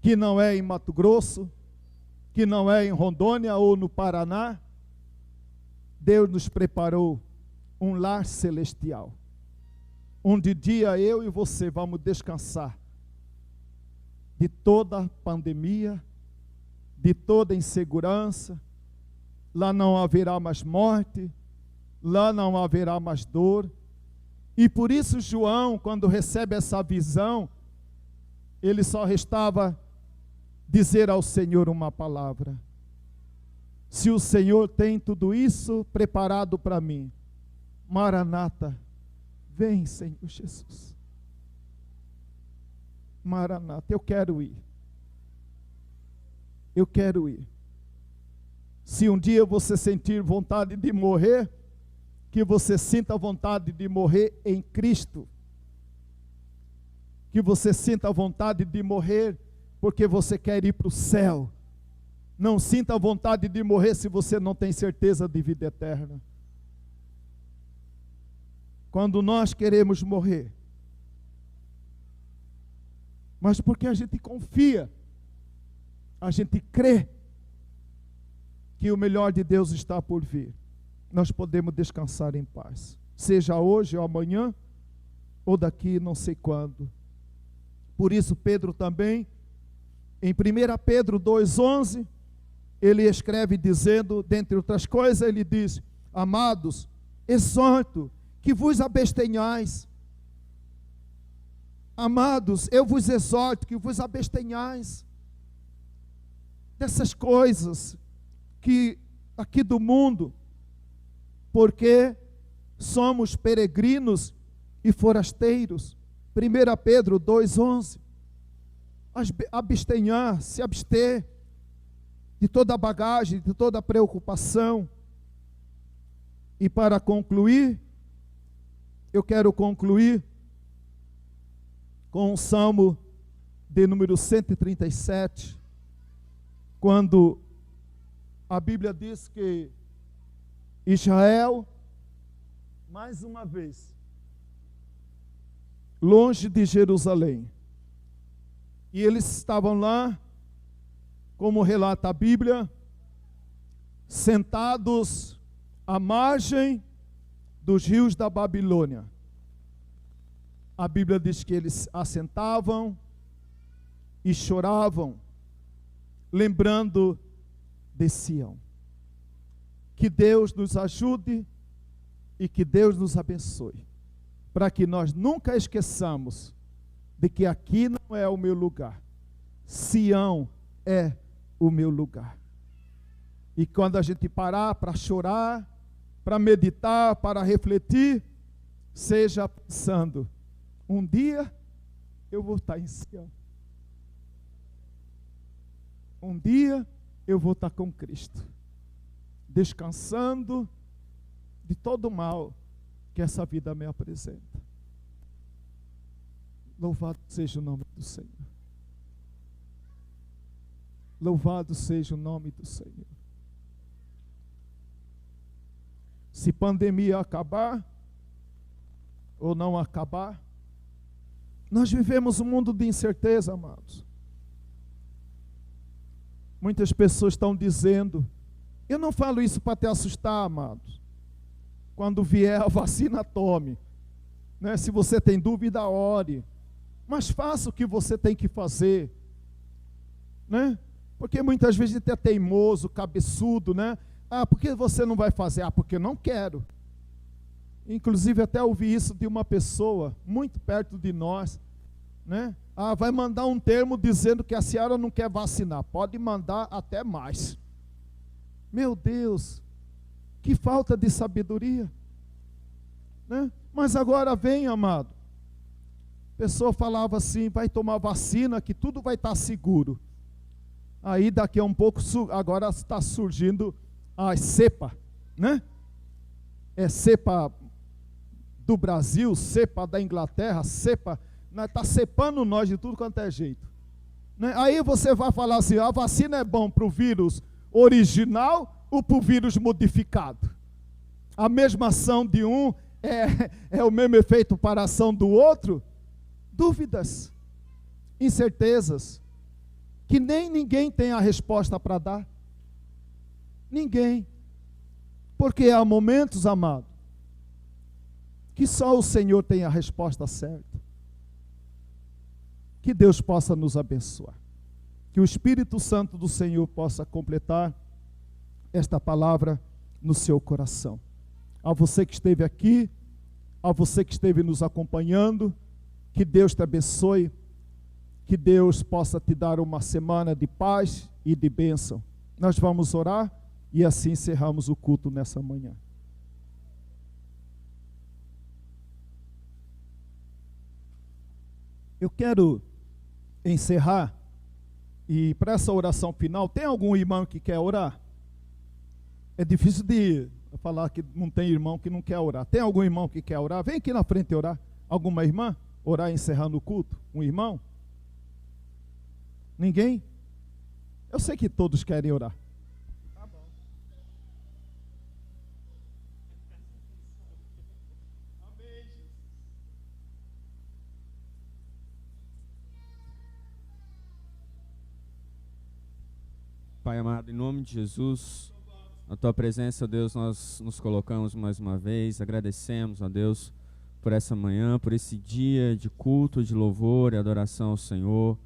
que não é em Mato Grosso, que não é em Rondônia ou no Paraná. Deus nos preparou um lar celestial, onde dia eu e você vamos descansar de toda pandemia, de toda insegurança. Lá não haverá mais morte, lá não haverá mais dor. E por isso João, quando recebe essa visão, ele só restava dizer ao Senhor uma palavra: se o Senhor tem tudo isso preparado para mim, Maranata, vem, Senhor Jesus. Maranata, eu quero ir. Eu quero ir. Se um dia você sentir vontade de morrer, que você sinta vontade de morrer em Cristo. que você sinta vontade de morrer porque você quer ir para o céu. Não sinta vontade de morrer se você não tem certeza de vida eterna. Quando nós queremos morrer, mas porque a gente confia, a gente crê que o melhor de Deus está por vir, nós podemos descansar em paz. Seja hoje ou amanhã, ou daqui não sei quando. Por isso Pedro também, em 1 Pedro 2,11, ele escreve dizendo, dentre outras coisas, ele diz: amados, exorto que vos abstenhais. Amados, eu vos exorto que vos abstenhais dessas coisas que aqui do mundo, porque somos peregrinos e forasteiros. 1 Pedro 2,11. Abstenhar, se abster de toda a bagagem, de toda a preocupação. E para concluir, eu quero concluir com o Salmo de número 137, quando a Bíblia diz que Israel, mais uma vez, longe de Jerusalém, e eles estavam lá, como relata a Bíblia, sentados à margem dos rios da Babilônia. A Bíblia diz que eles assentavam e choravam, lembrando de Sião. Que Deus nos ajude e que Deus nos abençoe, para que nós nunca esqueçamos de que aqui não é o meu lugar, Sião é o meu lugar. E quando a gente parar para chorar, para meditar, para refletir, seja pensando: um dia eu vou estar em Sião. Um dia eu vou estar com Cristo, descansando de todo o mal que essa vida me apresenta. Louvado seja o nome do Senhor. Louvado seja o nome do Senhor. Se pandemia acabar ou não acabar, nós vivemos um mundo de incerteza, amados. Muitas pessoas estão dizendo, eu não falo isso para te assustar, amados. Quando vier a vacina, tome. Né? Se você tem dúvida, ore. Mas faça o que você tem que fazer. Né? Porque muitas vezes a gente é teimoso, cabeçudo, né? Ah, por que você não vai fazer? Ah, porque eu não quero. Inclusive até ouvi isso de uma pessoa muito perto de nós, né? Ah, vai mandar um termo dizendo que a senhora não quer vacinar. Pode mandar até mais. Meu Deus, que falta de sabedoria, né? Mas agora vem, amado. A pessoa falava assim, vai tomar vacina que tudo vai estar seguro. Aí daqui a um pouco, agora está surgindo a cepa, né? É cepa do Brasil, cepa da Inglaterra, cepa, está cepando nós de tudo quanto é jeito. Né? Aí você vai falar assim, a vacina é bom para o vírus original ou para o vírus modificado? A mesma ação de um é o mesmo efeito para a ação do outro? Dúvidas, incertezas, que nem ninguém tem a resposta para dar. Ninguém. Porque há momentos, amado, que só o Senhor tem a resposta certa. Que Deus possa nos abençoar. Que o Espírito Santo do Senhor possa completar esta palavra no seu coração. A você que esteve aqui, a você que esteve nos acompanhando, que Deus te abençoe, que Deus possa te dar uma semana de paz e de bênção. Nós vamos orar e assim encerramos o culto nessa manhã. Eu quero encerrar, e para essa oração final, tem algum irmão que quer orar? É difícil de falar que não tem irmão que não quer orar. Tem algum irmão que quer orar? Vem aqui na frente orar. Alguma irmã? orar encerrando o culto? Um irmão? Ninguém? Eu sei que todos querem orar. Tá bom. Amém, Jesus. Pai amado, em nome de Jesus, na Tua presença, Deus, nós nos colocamos mais uma vez, agradecemos, ó Deus, por essa manhã, por esse dia de culto, de louvor e adoração ao Senhor.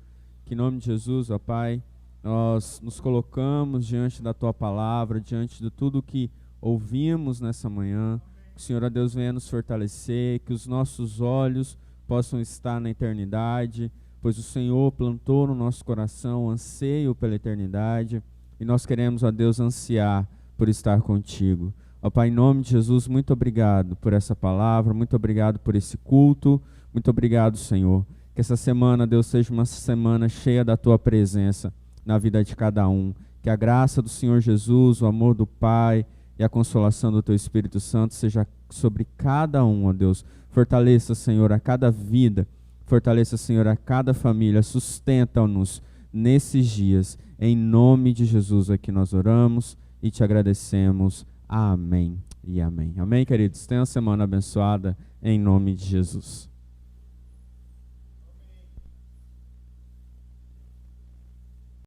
Que em nome de Jesus, ó Pai, nós nos colocamos diante da Tua palavra, diante de tudo que ouvimos nessa manhã. Que o Senhor, ó Deus, venha nos fortalecer, que os nossos olhos possam estar na eternidade, pois o Senhor plantou no nosso coração anseio pela eternidade, e nós queremos, ó Deus, ansiar por estar contigo. Ó Pai, em nome de Jesus, muito obrigado por essa palavra, muito obrigado por esse culto, muito obrigado, Senhor. Que essa semana, Deus, seja uma semana cheia da Tua presença na vida de cada um. Que a graça do Senhor Jesus, o amor do Pai e a consolação do Teu Espírito Santo seja sobre cada um, ó Deus. Fortaleça, Senhor, a cada vida, fortaleça, Senhor, a cada família, sustenta-nos nesses dias. Em nome de Jesus é que nós oramos e te agradecemos. Amém e amém. Amém, queridos? Tenha uma semana abençoada em nome de Jesus.